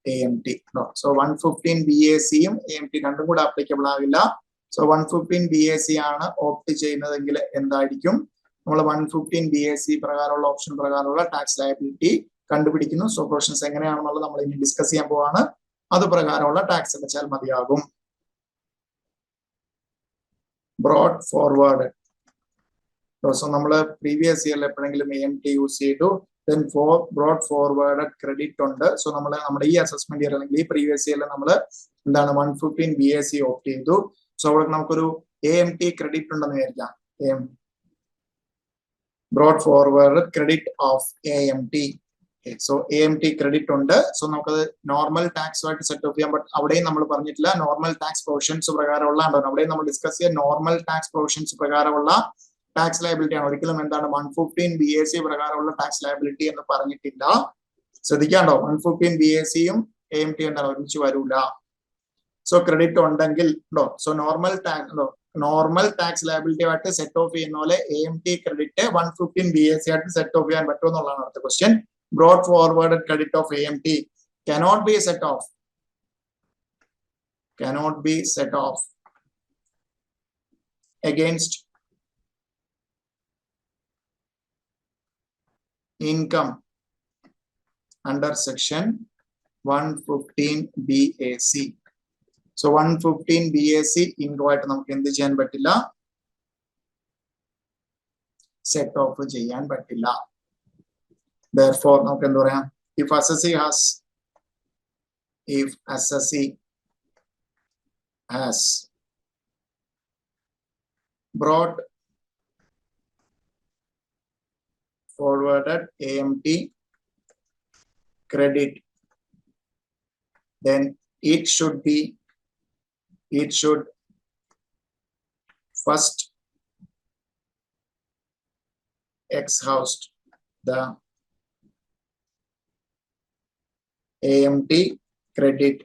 AMT. No. So 115 BAC യും AMT രണ്ടും കൂടെ applicable ആവില്ല. So 115 BAC ആണ് ഓപ്റ്റ് ചെയ്യുന്നതെങ്കിൽ എന്തായിരിക്കും? നമ്മൾ 115 BAC പ്രകാരമുള്ള ഓപ്ഷൻ പ്രകാരമുള്ള ടാക്സ് ലയബിലിറ്റി കണ്ടുപിടിക്കുന്നു. സോ ക്വസ്റ്റൻസ് എങ്ങനെയാണെന്നുള്ളത് നമ്മൾ ഇനി ഡിസ്കസ് ചെയ്യാൻ പോവാണ്. അത് പ്രകാരമുള്ള ടാക്സ് അടച്ചാൽ മതിയാകും. Brought forward. സോ നമ്മൾ പ്രീവിയസ് ഇയറിൽ എപ്പോഴെങ്കിലും AMT യൂസ് ചെയ്തു, then for brought forward credit ഉണ്ട്. സോ നമ്മൾ നമ്മുടെ ഈ അസസ്മെന്റ് ഇയർ അല്ലെങ്കിൽ ഈ പ്രീവിയസ് ഇയറിൽ നമ്മൾ എന്താണ് 115 BAC ഓപ്റ്റ് ചെയ്തു. സോ അവിടെ നമുക്കൊരു AMT ക്രെഡിറ്റ് ഉണ്ടെന്ന് വിചാരിക്കാം. brought forward credit of AMT. So AMT credit ഉണ്ട്. സോ നമുക്കത് നോർമൽ ടാക്സ് ആയിട്ട് സെറ്റ് ഓഫ് ചെയ്യാം. ബട്ട് അവിടെയും നമ്മൾ പറഞ്ഞിട്ടില്ല നോർമൽ ടാക്സ് പ്രൊവിഷൻസ് പ്രകാരമുള്ള അവിടെയും നമ്മൾ ഡിസ്കസ് ചെയ്യാം നോർമൽ ടാക്സ് പ്രൊവിഷൻസ് പ്രകാരമുള്ള ടാക്സ് ലയബിലിറ്റി ആണ്. ഒരിക്കലും എന്താണ് 115 BAC പ്രകാരമുള്ള ടാക്സ് ലയബിലിറ്റി എന്ന് പറഞ്ഞിട്ടില്ല. ശ്രദ്ധിക്കാണ്ടോ, 115 BAC യും AMT എന്താണ് ഒരുമിച്ച് വരൂല. സോ ക്രെഡിറ്റ് ഉണ്ടെങ്കിൽ ഉണ്ടോ, സോ നോർമൽ ടാക്സ് ലയബിലിറ്റി ആയിട്ട് സെറ്റ് ഓഫ് ചെയ്യുന്ന പോലെ AMT ക്രെഡിറ്റ് 115 BAC ആയിട്ട് സെറ്റ് ഓഫ് ചെയ്യാൻ പറ്റുമോ എന്നുള്ളതാണ് അടുത്ത question. Brought forward credit of AMT cannot be set off against income under section 115 BAC. So 115 BAC income ആയിട്ട് നമുക്ക് എന്ത് ചെയ്യാൻ പറ്റില്ല? സെറ്റ് ഓഫ് ചെയ്യാൻ പറ്റില്ല. Therefore നമുക്ക് എന്ത് പറയാം? If assessee has brought forwarded AMT credit, then it should first exhaust the AMT credit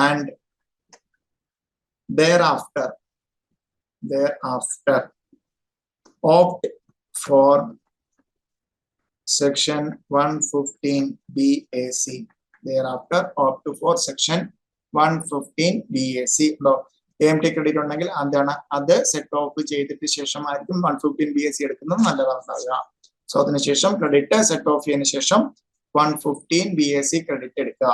and thereafter opt for section 115 BAC. Thereafter opt for section 115 BAC. AMT credit ഉണ്ടെങ്കിൽ എന്താണ് അത് set of ചെയ്തിട്ട് ശേഷമായിരിക്കും 115 BAC എടുക്കുന്നത് നല്ലതാവുക. So അതിനുശേഷം credit set of ചെയ്തതിനു ശേഷം 115 BAC credit എടുക്കുക.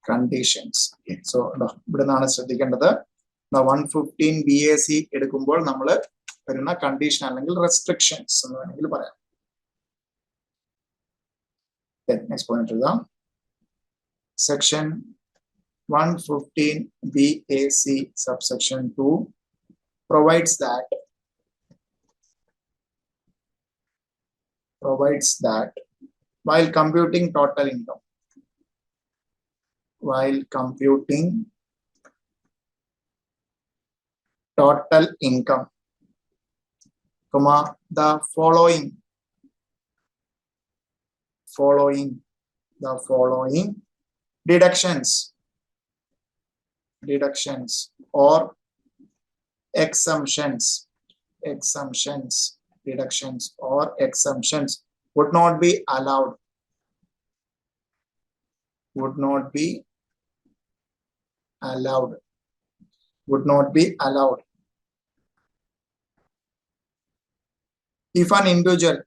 കണ്ടീഷൻസ്. സോ ഇവിടെ നിന്നാണ് ശ്രദ്ധിക്കേണ്ടത്. 115 BAC എടുക്കുമ്പോൾ നമ്മൾ വരുന്ന കണ്ടീഷൻ അല്ലെങ്കിൽ റെസ്ട്രിക്ഷൻസ് എന്ന് വേണമെങ്കിൽ പറയാം. നെക്സ്റ്റ് പോയിന്റ് എഴുതാം. Section 115 BAC subsection 2 provides that while computing total income, the following deductions or exemptions would not be allowed if an individual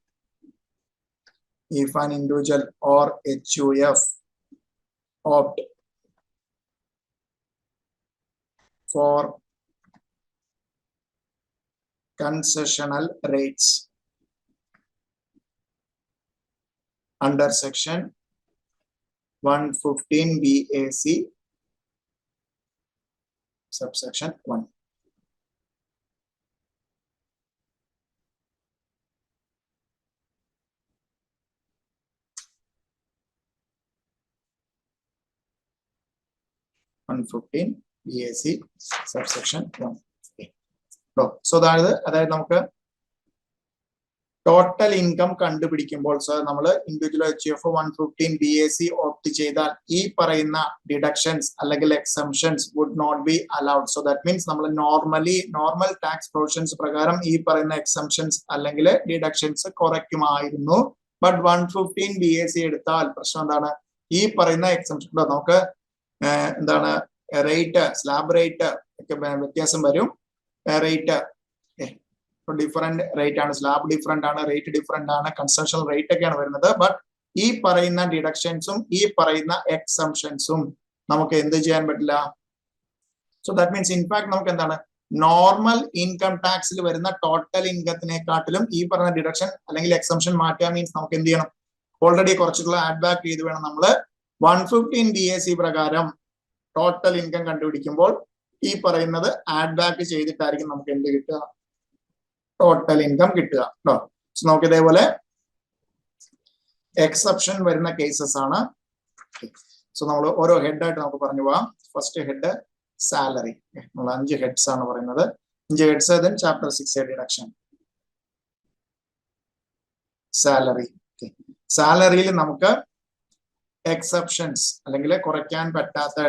or HUF opt for concessional rates under section 115 BAC subsection 1. BAC subsection 1. So അതായത് നമുക്ക് total income കണ്ടുപിടിക്കുമ്പോൾ so നമ്മൾ individual HUF 115BAC opt ചെയ്താൽ ഈ പറയുന്ന deductions അല്ലെങ്കിൽ exemptions would not be allowed. So that means നമ്മൾ normal tax provisions പ്രകാരം ഈ പറയുന്ന എക്സംഷൻസ് അല്ലെങ്കിൽ ഡിഡക്ഷൻസ് കുറയ്ക്കുമായിരുന്നു. ബട്ട് 115BAC എടുത്താൽ പ്രശ്നം എന്താണ്? ഈ പറയുന്ന എക്സംഷൻ നമുക്ക് എന്താണ് റേറ്റ്, സ്ലാബ് റേറ്റ് ഒക്കെ വ്യത്യാസം വരും. റേറ്റ് ഡിഫറെന്റ് റേറ്റ് ആണ്, സ്ലാബ് ഡിഫറെന്റ് ആണ്, റേറ്റ് ഡിഫറെന്റ് ആണ്, കൺസെഷണൽ റേറ്റ് ഒക്കെയാണ് വരുന്നത്. ബട്ട് ഈ പറയുന്ന ഡിഡക്ഷൻസും ഈ പറയുന്ന എക്സംഷൻസും നമുക്ക് എന്ത് ചെയ്യാൻ പറ്റില്ല. സോ ദാറ്റ് മീൻസ് ഇൻഫാക്ട് നമുക്ക് എന്താണ് നോർമൽ ഇൻകം ടാക്സിൽ വരുന്ന ടോട്ടൽ ഇൻകത്തിനെക്കാട്ടിലും ഈ പറഞ്ഞ ഡിഡക്ഷൻ അല്ലെങ്കിൽ എക്സംഷൻ മാറ്റുക മീൻസ് നമുക്ക് എന്ത് ചെയ്യണം? ഓൾറെഡി കുറച്ചിട്ടുള്ള ആഡ് ബാക്ക് ചെയ്ത് വേണം നമ്മൾ 115BAC പ്രകാരം ടോട്ടൽ ഇൻകം കണ്ടുപിടിക്കുമ്പോൾ ഈ പറയുന്നത് ആഡ് ബാക്ക് ചെയ്തിട്ടായിരിക്കും നമുക്ക് എന്ത് കിട്ടുക? ടോട്ടൽ ഇൻകം കിട്ടുക കേട്ടോ. സോ നമുക്ക് ഇതേപോലെ എക്സെപ്ഷൻ വരുന്ന കേസസ് ആണ്. സോ നമ്മൾ ഓരോ ഹെഡ് ആയിട്ട് നമുക്ക് പറഞ്ഞു പോവാം. First head salary. നമ്മൾ 5 ഹെഡ്സ് ആണ് പറയുന്നത്. 5 heads then chapter 6 deduction. Salary. സാലറിയിൽ നമുക്ക് എക്സെപ്ഷൻസ് അല്ലെങ്കിൽ കുറയ്ക്കാൻ പറ്റാത്ത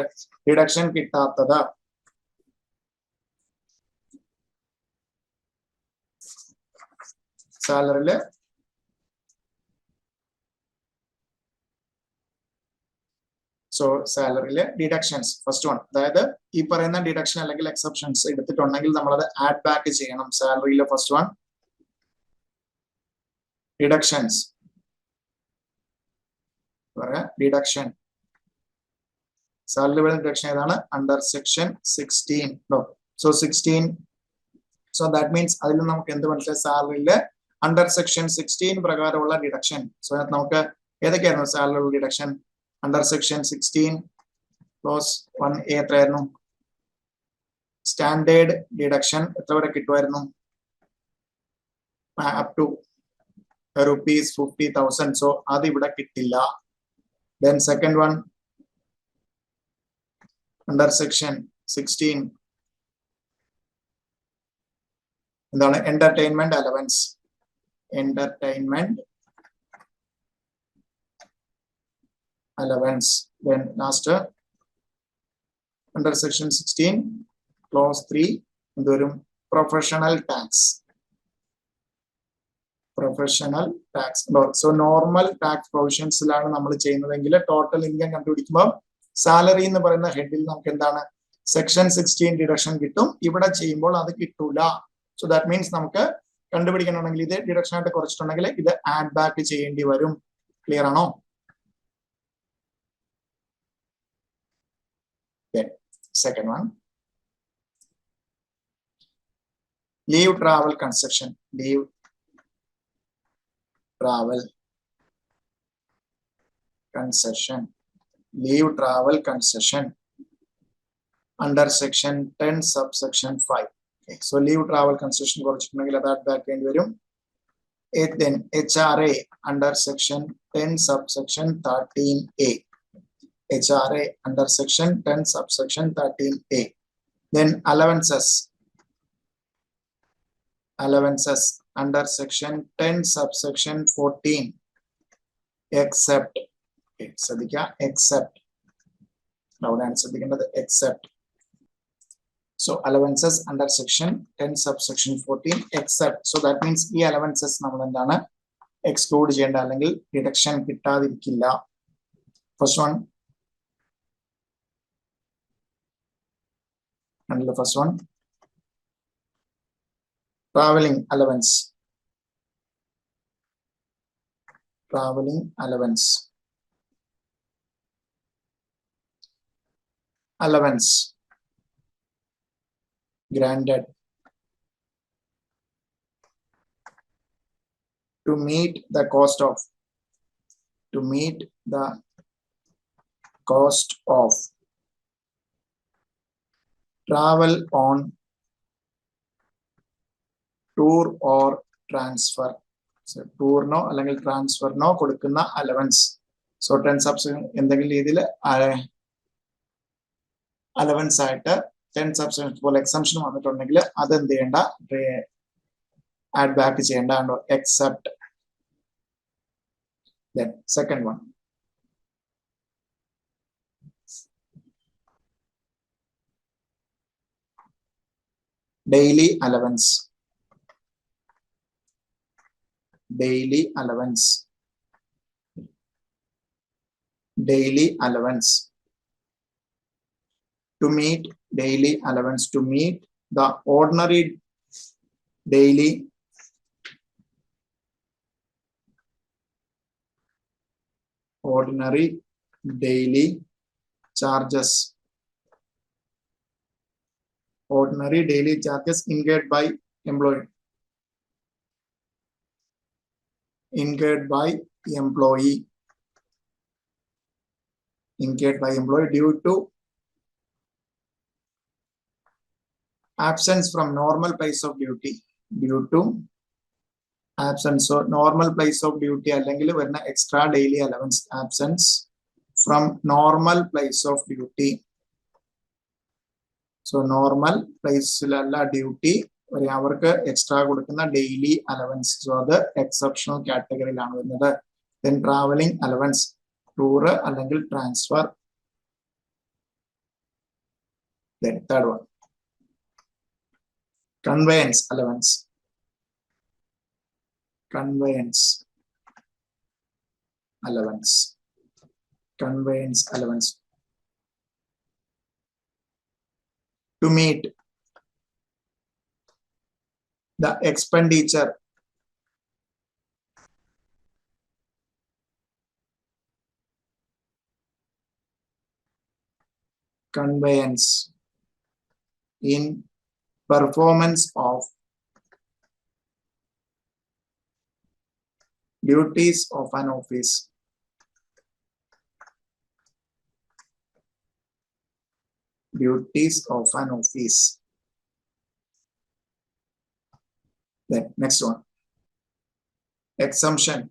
ഡിഡക്ഷൻ കിട്ടാത്തത് സാലറിയില് സാലറിയിലെ ഡിഡക്ഷൻസ് ഫസ്റ്റ് വൺ, അതായത് ഈ പറയുന്ന ഡിഡക്ഷൻ അല്ലെങ്കിൽ എക്സെപ്ഷൻസ് എടുത്തിട്ടുണ്ടെങ്കിൽ നമ്മളത് ആഡ് ബാക്ക് ചെയ്യണം. സാലറിയിലെ first one deductions deduction. Salary വരുന്ന ഡിഡക്ഷൻ ഏതാണ്? Under section 16. So 16. So that means അതിൽ നമുക്ക് എന്ത് മനസ്സിലായി? സാലറിയിലെ അണ്ടർ സെക്ഷൻ 16 പ്രകാരമുള്ള ഡിഡക്ഷൻ. സോ നമുക്ക് ഏതൊക്കെയായിരുന്നു salary deduction? Under section 16 clause 1A എത്രയായിരുന്നു? സ്റ്റാൻഡേർഡ് ഡിഡക്ഷൻ എത്ര വരെ കിട്ടുമായിരുന്നു? Up to ₹50,000. സോ അത് ഇവിടെ കിട്ടില്ല. Then second one under section 16 എന്താണ്? entertainment allowance. Then last under section 16 clause 3 എന്തുവരും? professional tax. So normal tax പ്രൊവിഷൻസിലാണ് നമ്മൾ ചെയ്യുന്നതെങ്കിൽ ടോട്ടൽ ഇൻകം കണ്ടുപിടിക്കുമ്പോൾ സാലറി എന്ന് പറയുന്ന ഹെഡിൽ നമുക്ക് എന്താണ്? സെക്ഷൻ 16 ഡിഡക്ഷൻ കിട്ടും. ഇവിടെ ചെയ്യുമ്പോൾ അത് കിട്ടൂല. സോ ദാറ്റ് മീൻസ് നമുക്ക് കണ്ടുപിടിക്കണമെങ്കിൽ ഇത് ഡിഡക്ഷൻ ആയിട്ട് കുറച്ചിട്ടുണ്ടെങ്കിൽ ഇത് ആഡ് ബാക്ക് ചെയ്യേണ്ടി വരും. ക്ലിയർ ആണോ? Second one leave travel concession. Leave travel concession under section 10 subsection 5. Okay. So leave travel concession കുറച്ചിട്ടുണ്ടെങ്കിൽ അത് ആഡ് ബാക്ക് ചെയ്യേണ്ടി വരും. Then HRA under section 10 subsection 13A. HRA under section 10 subsection 13A. Then allowances under section 10 subsection 14 except. ശ്രദ്ധിക്കുക, except. അവിടെയാണ് ശ്രദ്ധിക്കേണ്ടത്, except. So allowances under section 10 subsection 14 except. So that means ഈ allowances നമ്മൾ എന്താണ് exclude ചെയ്യേണ്ട അല്ലെങ്കിൽ ഡിഡക്ഷൻ കിട്ടാതിരിക്കില്ല. First one and the first one traveling allowance. Allowance granted to meet the cost of travel on tour or transfer. So tour no അല്ലെങ്കിൽ transfer no കൊടുക്കുന്ന allowance. So 10 subsection എന്തെങ്കിലും രീതിയിൽ allowance ആയിട്ട് 10 subsection പോലെ exemption വന്നിട്ടുണ്ടെങ്കിൽ അത് എന്ത് ചെയ്യേണ്ട, add back ചെയ്യേണ്ട except. Then second one, daily allowance. Daily allowance. Daily allowance. To meet daily allowance, to meet the ordinary daily daily charges. Ordinary daily charges incurred by employee. Incurred by employee. Incurred by employee due to absence from normal place of duty. Due to absence. So normal place of duty അല്ലെങ്കിൽ വരുന്ന extra daily allowance. Absence from normal place of duty. So normal place duty അവർക്ക് extra കൊടുക്കുന്ന daily allowance. So അത് exceptional category ലാണ് വരുന്നത്. Then traveling allowance. Tour അല്ലെങ്കിൽ transfer. Then third one, conveyance allowance. Conveyance allowance. Conveyance allowance. To meet the expenditure conveyance in performance of duties of an office. Duties of an office. Then next one, exemption.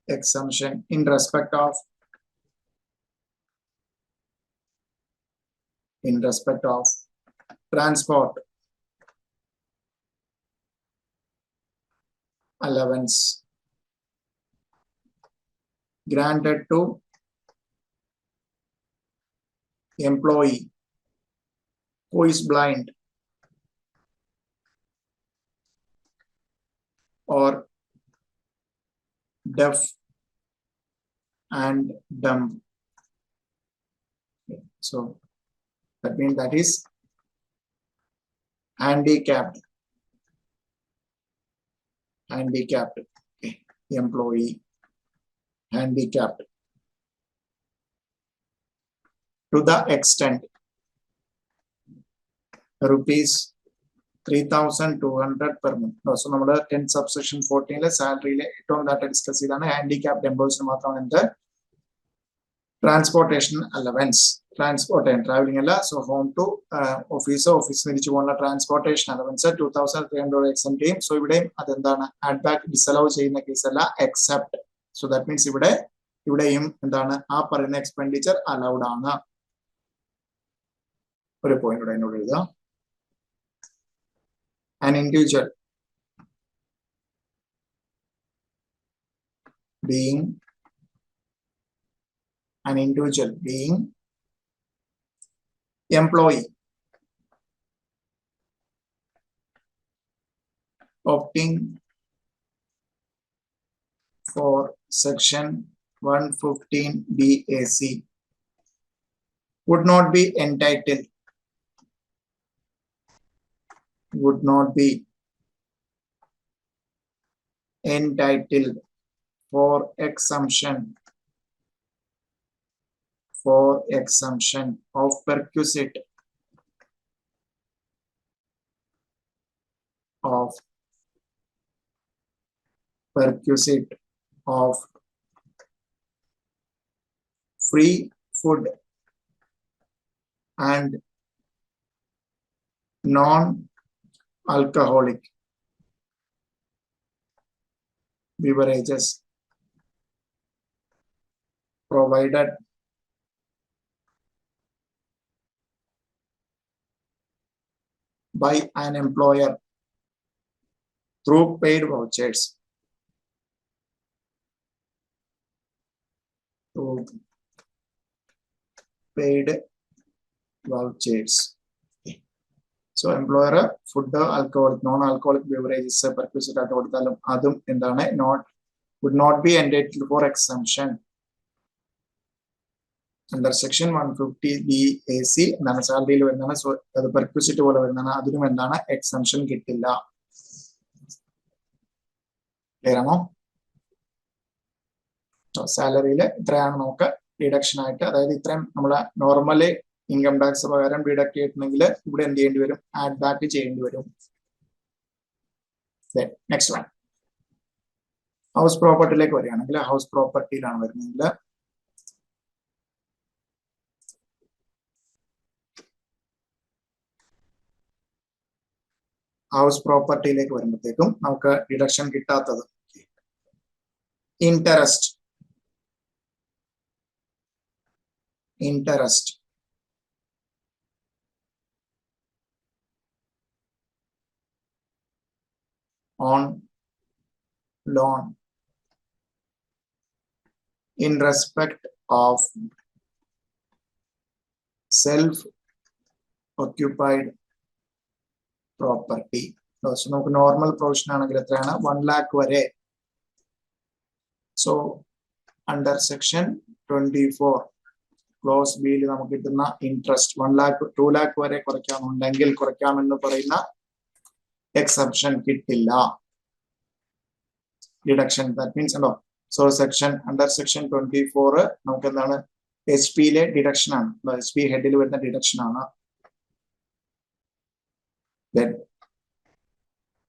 Exemption in respect of transport allowance granted to employee who is blind or deaf and dumb. So that means that is handicapped. Handicapped. Okay. Employee handicapped. To the extent rupees 3,200 per month. No, so we 10 subsection 14 salary data discuss handicapped employees transportation allowance. Transport and traveling so home to office transportation allowance 2,300 exempt team. So add back disallow case except. So that means expenditure allowed on point. An individual being employee opting for section 115BAC would not be entitled for exemption of perquisite of free food and non-alcoholic beverages provided by an employer through paid vouchers. Through paid vouchers. So employer food, alcoholic, non-alcoholic beverages perquisite ആയിട്ട് കൊടുത്താലും അതും എന്താണ് would not be entitled for exemption under section 150BAC എന്താണ് സാലറിയിൽ വരുന്നതാണ്. So അത് perquisite പോലെ വരുന്നതാണ്, അതിനും എന്താണ് എക്സംഷൻ കിട്ടില്ല. ക്ലിയർ ആണോ? സാലറിയിൽ ഇത്രയാണ് നമുക്ക് ഡിഡക്ഷൻ ആയിട്ട്, അതായത് ഇത്രയും നമ്മളെ നോർമലി ഇൻകം ടാക്സ് പ്രകാരം ഡിഡക്ട് ചെയ്തിട്ടുണ്ടെങ്കിൽ ഇവിടെ എന്ത് ചെയ്യേണ്ടി വരും? ആഡ് ബാക്ക് ചെയ്യേണ്ടി വരും. നെക്സ്റ്റ് വൺ, ഹൗസ് പ്രോപ്പർട്ടിയിലേക്ക് വരികയാണെങ്കിൽ ഹൗസ് പ്രോപ്പർട്ടിയിലാണ് വരുന്നതെങ്കിൽ ഹൗസ് പ്രോപ്പർട്ടിയിലേക്ക് വരുമ്പോഴത്തേക്കും നമുക്ക് ഡിഡക്ഷൻ കിട്ടാത്തത് interest on loan in respect of self-occupied property. So നമുക്ക് നോർമൽ പ്രൊവിഷൻ ആണെങ്കിൽ എത്രയാണ്? 1 lakh വരെ. സോ അണ്ടർ സെക്ഷൻ 24 ക്ലോസ് ബിയിൽ നമുക്ക് കിട്ടുന്ന ഇൻട്രസ്റ്റ് 1 lakh 2 lakh വരെ കുറയ്ക്കാമെന്നുണ്ടെങ്കിൽ കുറയ്ക്കാമെന്ന് പറയുന്ന എക്സെപ്ഷൻ കിട്ടില്ല, ഡിഡക്ഷൻ. ദാറ്റ് മീൻസ് ഉണ്ടോ? സോ അണ്ടർ സെക്ഷൻ 24 നമുക്ക് എന്താണ്? എച്ച് പിയിലെ ഡിഡക്ഷൻ ആണ്, എച്ച് പി ഹെഡിൽ വരുന്ന ഡിഡക്ഷൻ ആണ്.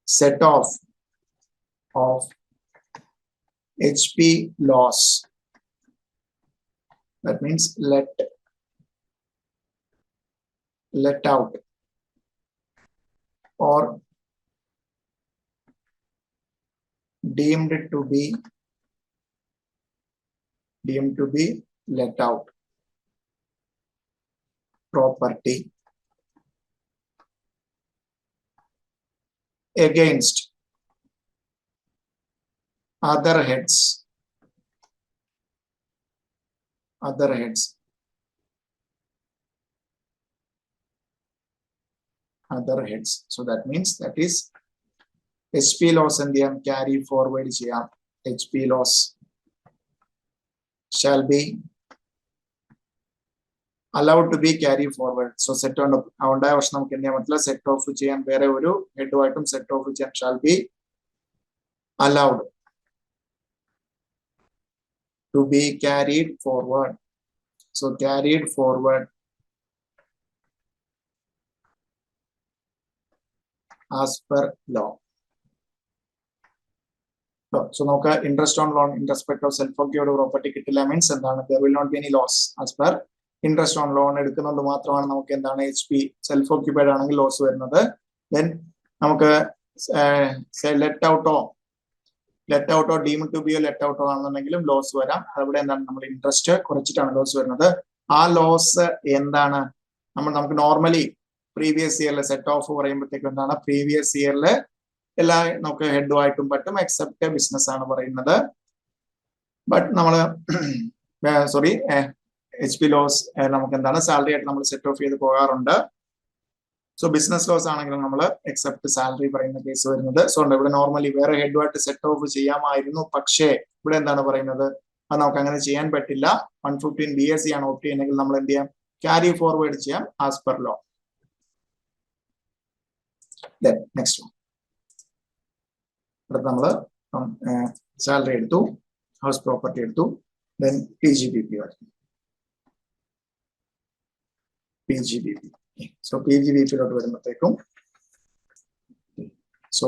Set off of HP loss, that means let out or deemed to be let out property against other heads. So that means that is HP loss and the carry forward ചെയ്യാം. HP loss shall be allowed to be carry forward. So set on ഉണ്ടായ വർഷം നമുക്ക് എന്ത് ചെയ്യാൻ പറ്റില്ല? Set off ചെയ്യാൻ വേറെ ഒരു ഹെഡുമായിട്ടും സെറ്റ് ഓഫ് ചെയ്യാൻ shall be allowed to be carried forward. So carried forward as per law. So നമുക്ക് interest on loan in respect of self occupied property കിട്ടില്ല. മീൻസ് എന്താണ്? there will not be any loss as per interest on loan എടുക്കുന്നത് മാത്രമാണ് നമുക്ക് എന്താണ് H P self occupied ആണെങ്കിൽ loss വരുന്നത്. Then നമുക്ക് ലെറ്റ് ഔട്ടോ ഡീംഡ് ടു ബിയോ ലെറ്റ് ഔട്ടോ ആണെന്നുണ്ടെങ്കിലും ലോസ് വരാം. അവിടെ എന്താണ്? നമ്മൾ ഇൻട്രസ്റ്റ് കുറച്ചിട്ടാണ് ലോസ് വരുന്നത്. ആ ലോസ് എന്താണ്? നമുക്ക് നോർമലി പ്രീവിയസ് ഇയറിൽ സെറ്റ് ഓഫ് പറയുമ്പോഴത്തേക്കും എന്താണ്? പ്രീവിയസ് ഇയറിൽ എല്ലാ നമുക്ക് ഹെഡുമായിട്ടും പറ്റും, എക്സെപ്റ്റ് ബിസിനസ് ആണ് പറയുന്നത്. ബട്ട് നമ്മള് സോറി എച്ച് പി ലോസ് നമുക്ക് എന്താണ്? സാലറി ആയിട്ട് നമ്മൾ സെറ്റ് ഓഫ് ചെയ്ത് പോകാറുണ്ട്. സോ ബിസിനസ് ലോസ് ആണെങ്കിലും നമ്മൾ എക്സെപ്റ്റ് സാലറി പറയുന്ന കേസ് വരുന്നത്. സോ ഇവിടെ നോർമലി വേറെ ഹെഡുമായിട്ട് സെറ്റ് ഓഫ് ചെയ്യാമായിരുന്നു, പക്ഷേ ഇവിടെ എന്താണ് പറയുന്നത്? അത് നമുക്ക് അങ്ങനെ ചെയ്യാൻ പറ്റില്ല. 115BAC ആണ് ഓപ്റ്റ് ചെയ്യുന്നെങ്കിൽ നമ്മൾ എന്ത് ചെയ്യാം? ക്യാരി ഫോർവേഡ് ചെയ്യാം ആസ് പെർ ലോ. നെക്സ്റ്റ് ഇവിടെ നമ്മള് സാലറി എടുത്തു, ഹൗസ് പ്രോപ്പർട്ടി എടുത്തു, ദെൻ PGBP വരും. PGBP. സോ PGBPയിലോട്ട് വരുമ്പോഴത്തേക്കും സോ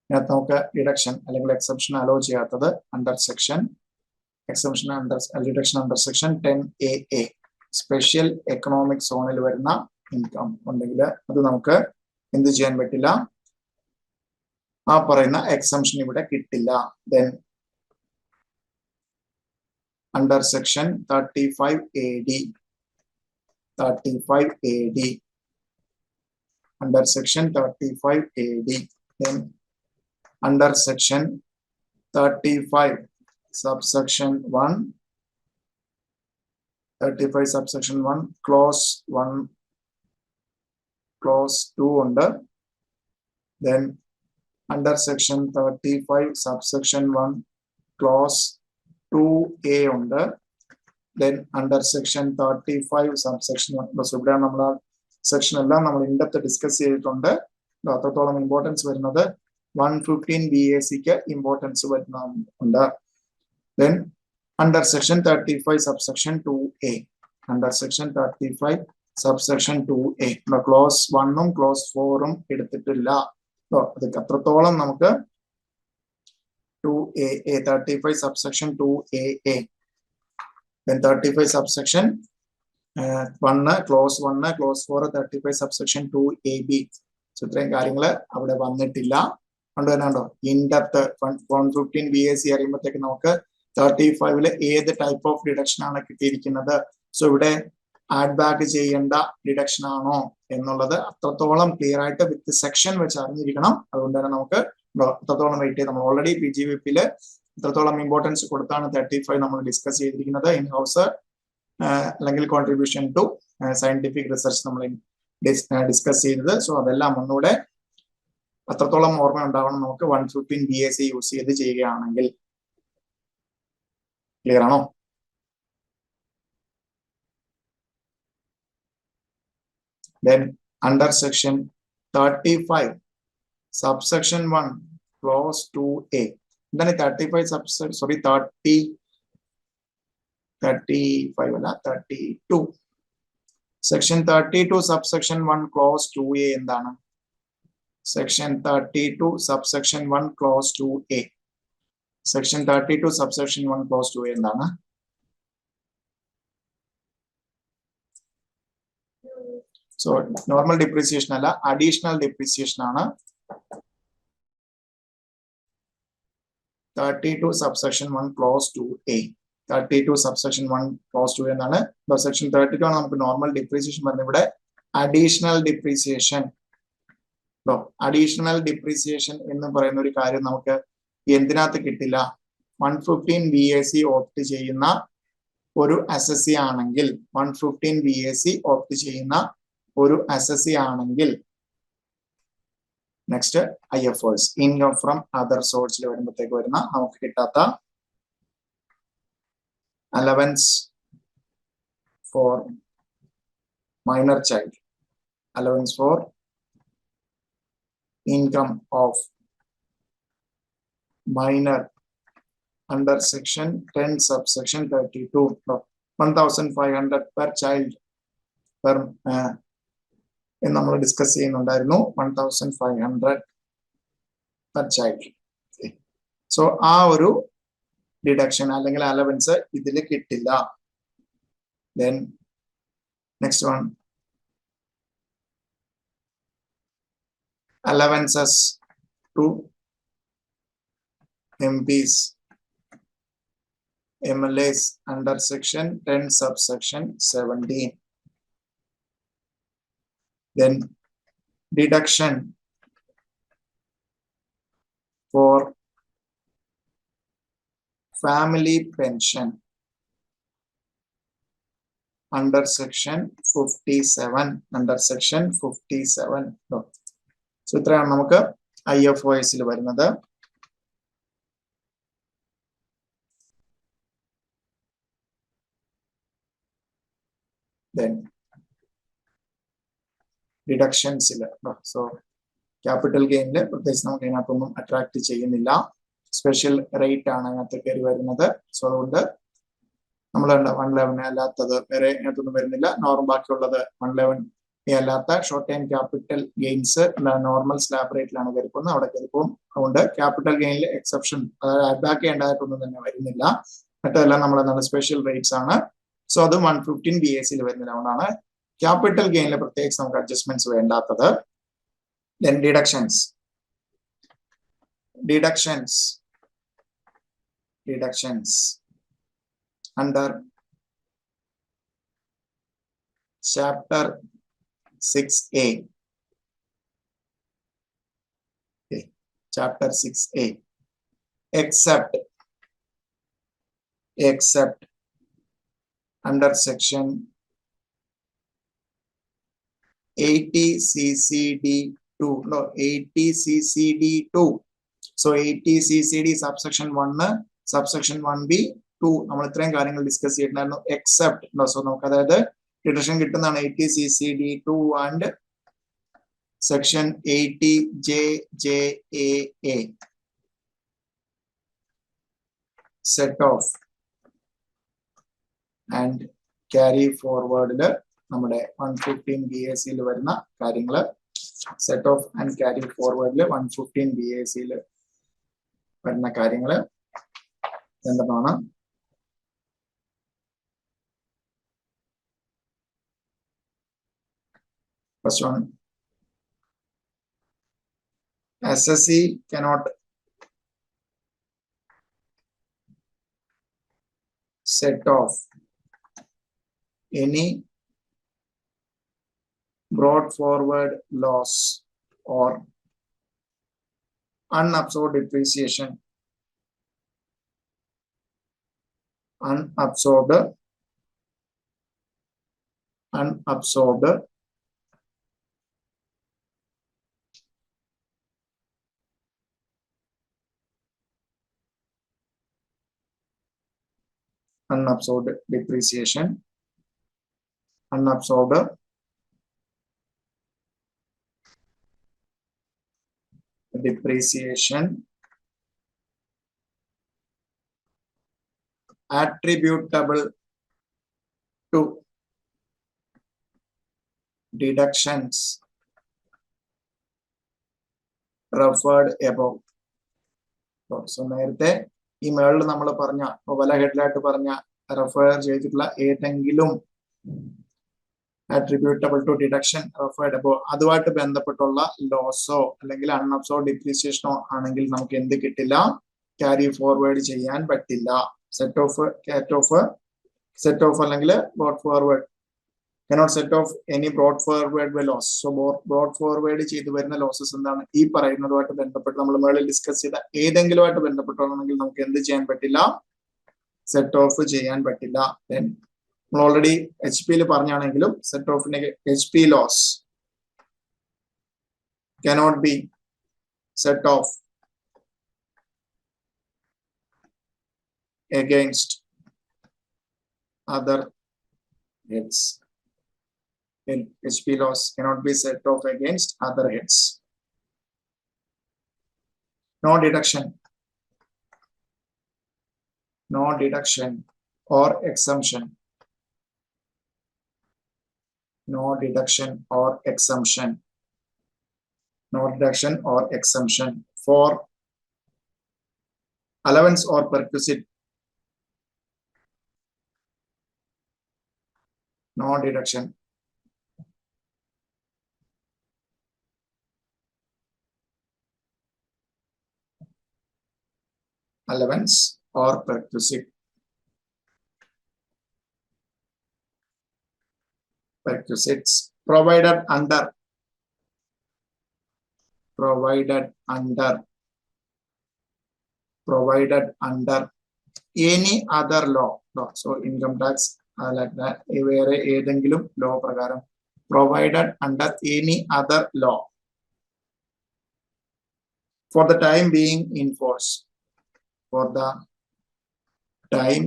ഇതിനകത്ത് നമുക്ക് ഡിഡക്ഷൻ അല്ലെങ്കിൽ എക്സെപ്ഷൻ അലോ ചെയ്യാത്തത് deduction under section 10AA special economic സോണിൽ വരുന്ന ഇൻകം ഉണ്ടെങ്കിൽ അത് നമുക്ക് എന്ത് ചെയ്യാൻ പറ്റില്ല? ആ പറയുന്ന എക്സംഷൻ ഇവിടെ കിട്ടില്ല. Then under section 35AD under section 35 AD. Then under section 35 subsection 1, 35 subsection 1 clause 1 clause 2 under. Then under section 35 subsection 1 clause 2A under. Then under section 35 subsection 1 so ഇവിടെ നമ്മൾ സെക്ഷൻ എല്ലാം നമ്മൾ ഇൻഡെപ്ത് ഡിസ്കസ് ചെയ്തിട്ടുണ്ട്. അത്രത്തോളം importance വരുന്നത് 115 BACക്ക് importance വരുന്നുണ്ട്. Then under section 35 subsection 2A, under section 35 subsection 2A clause 1 clause 4 എടുത്തിട്ടില്ല. അത് അത്രത്തോളം നമുക്ക് 2AA 35 subsection 2AA. Then 35 subsection 1 clause 1 clause 4 35 subsection 2AB. So ഇത്രയും കാര്യങ്ങൾ അവിടെ വന്നിട്ടില്ല. കണ്ടുവരുന്നുണ്ടോ? ഇൻഡെപ്ത് 115 BAC അറിയുമ്പോഴത്തേക്ക് നമുക്ക് 35 ഏത് ടൈപ്പ് ഓഫ് ഡിഡക്ഷൻ ആണ് കിട്ടിയിരിക്കുന്നത്, സോ ഇവിടെ ആഡ് ബാക്ക് ചെയ്യേണ്ട ഡിഡക്ഷൻ ആണോ എന്നുള്ളത് അത്രത്തോളം ക്ലിയർ ആയിട്ട് വിത്ത് സെക്ഷൻ വെച്ച് അറിഞ്ഞിരിക്കണം. അതുകൊണ്ട് തന്നെ നമുക്ക് അത്രത്തോളം വെയിറ്റ് ചെയ്ത് നമ്മൾ ഓൾറെഡി PGVP ഇത്രത്തോളം ഇമ്പോർട്ടൻസ് കൊടുത്താണ് 35 നമ്മൾ ഡിസ്കസ് ചെയ്തിരിക്കുന്നത്. ഇൻ ഹൗസ് അല്ലെങ്കിൽ കോൺട്രിബ്യൂഷൻ ടു സയന്റിഫിക് റിസർച്ച് നമ്മൾ ഡിസ്കസ് ചെയ്തത്. സോ അതെല്ലാം ഒന്നുകൂടെ അത്രത്തോളം ഓർമ്മ ഉണ്ടാവണം നമുക്ക് 115 BAC യൂസ് ചെയ്ത് ചെയ്യുകയാണെങ്കിൽ. ക്ലിയർ ആണോ? Then under section 35 subsection 1 clause 2A. Then 35 subsection 35 അല്ല 32 section 32 subsection 1 clause 2A എന്താണ്? section 32 subsection 1 clause 2A. section 32 subsection 1 clause 2A എന്താണ്? So normal depreciation അല്ല, additional depreciation ആണ്. 32 subsection 1 clause 2A. 32 subsection 1 clause 2A എന്നാണ്. section 32 ആണ് നമുക്ക് normal depreciation പറഞ്ഞത്. ഇവിടെ additional depreciation അഡീഷണൽ ഡിപ്രീസിയേഷൻ എന്ന് പറയുന്ന ഒരു കാര്യം നമുക്ക് എന്തിനകത്ത് കിട്ടില്ല. 115 BAC ഓപ്റ്റ് ചെയ്യുന്ന ഒരു അസസി ആണെങ്കിൽ 115 BAC ഓപ്റ്റ് ചെയ്യുന്ന ഒരു അസസി ആണെങ്കിൽ next IFRS income from other സോഴ്സിൽ വരുമ്പോഴത്തേക്ക് വരുന്ന നമുക്ക് കിട്ടാത്ത allowance for minor child, allowance for income of minor under section 10 subsection 32 1500 per child per എന്ന് നമ്മൾ ഡിസ്കസ് ചെയ്യുന്നുണ്ടായിരുന്നു. 1500 per child. സോ ആ ഒരു ഡിഡക്ഷൻ അല്ലെങ്കിൽ അലവൻസ് ഇതിൽ കിട്ടില്ല. Then next one, allowances to MPs, MLAs under section 10 subsection 17. Then deduction for family pension under section 57, under section 57. So ഇത്രയാണ് നമുക്ക് IFOS വരുന്നത്. Then ഡിഡക്ഷൻസിൽ സോ ക്യാപിറ്റൽ ഗെയിനിൽ പ്രത്യേകിച്ച് നമുക്ക് അതിനകത്തൊന്നും അട്രാക്ട് ചെയ്യുന്നില്ല. സ്പെഷ്യൽ റേറ്റ് ആണ് അതിനകത്ത് കയറി വരുന്നത്. സോ അതുകൊണ്ട് നമ്മൾ 111 അല്ലാത്തത് വേറെ അതിനകത്തൊന്നും വരുന്നില്ല. ബാക്കിയുള്ളത് 111 അല്ലാത്ത short time capital gains normal slab റേറ്റിലാണ് കയറിപ്പോകുന്നത്, അവിടെ കയറിപ്പോകും. അതുകൊണ്ട് ക്യാപിറ്റൽ ഗെയിനിൽ എക്സെപ്ഷൻ, അതായത് ആഡ് ബാക്ക് ചെയ്യേണ്ടതായിട്ടൊന്നും തന്നെ വരുന്നില്ല. മറ്റെല്ലാം നമ്മൾ എന്താണ് സ്പെഷ്യൽ റേറ്റ്സ് ആണ്. സോ അത് 115 BAC വരുന്നില്ല. അതുകൊണ്ടാണ് ക്യാപിറ്റൽ ഗെയിനിൽ പ്രത്യേകിച്ച് നമുക്ക് അഡ്ജസ്റ്റ്മെന്റ്സ് വേണ്ടാത്തത്. Then deductions under chapter 6A chapter 6A, except under section 80 CCD2, no, 80 CCD2. So 80 CCD subsection 1, subsection 1B, 2. നമ്മൾ ഇത്രയും കാര്യങ്ങൾ ഡിസ്കസ് ചെയ്തിട്ടുണ്ടായിരുന്നു. എക്സെപ്റ്റ് ഉണ്ടോ? സോ നമുക്ക് അതായത് ഡിഡക്ഷൻ കിട്ടുന്നതാണ് 80 CCD2 and section 80 JJAA. Set off and carry forward നമ്മുടെ 115 BAC വരുന്ന കാര്യങ്ങൾ. സെറ്റ് ഓഫ് ആൻഡ് ക്യാരി ഫോർവേഡിൽ 115 BAC വരുന്ന കാര്യങ്ങൾ എന്താണ്? First one, SSC cannot set off any brought forward loss or unabsorbed depreciation, unabsorbed unabsorbed depreciation, unabsorbed depreciation attributable to deductions referred above. So നേരത്തെ ഈ മേളിൽ നമ്മൾ പറഞ്ഞ പല ഹെഡിലായിട്ട് പറഞ്ഞ റെഫർ ചെയ്തിട്ടുള്ള ഏതെങ്കിലും attributable to deduction referred above അതുമായിട്ട് ബന്ധപ്പെട്ടുള്ള ലോസോ അല്ലെങ്കിൽ അൺഅബ്സോർബ് ഡിപ്രീസിയേഷനോ ആണെങ്കിൽ നമുക്ക് എന്ത് കിട്ടില്ല? ക്യാരി ഫോർവേഡ് ചെയ്യാൻ പറ്റില്ല. സെറ്റ് ഓഫ് അല്ലെങ്കിൽ brought forward cannot set off any brought forward loss. So brought forward ചെയ്തു വരുന്ന ലോസസ് എന്താണ്? ഈ പറയുന്നതുമായിട്ട് ബന്ധപ്പെട്ട് നമ്മൾ മേളിൽ ഡിസ്കസ് ചെയ്ത ഏതെങ്കിലുമായിട്ട് ബന്ധപ്പെട്ടാണെങ്കിൽ നമുക്ക് എന്ത് ചെയ്യാൻ പറ്റില്ല? സെറ്റ് ഓഫ് ചെയ്യാൻ പറ്റില്ല. Then നമ്മൾ ഓൾറെഡി HP പറഞ്ഞാണെങ്കിലും സെറ്റ് ഓഫിന്റെ HP loss cannot be set off against other heads. Then HP loss cannot be set off against other heads. No deduction or exemption. No deduction or exemption. No deduction or exemption for allowance or perquisite. No deduction. Allowance or perquisite. Perquisites provided under any other law. So income tax like that വേറെ ഏതെങ്കിലും law പ്രകാരം provided under any other law for the time being in force. For the time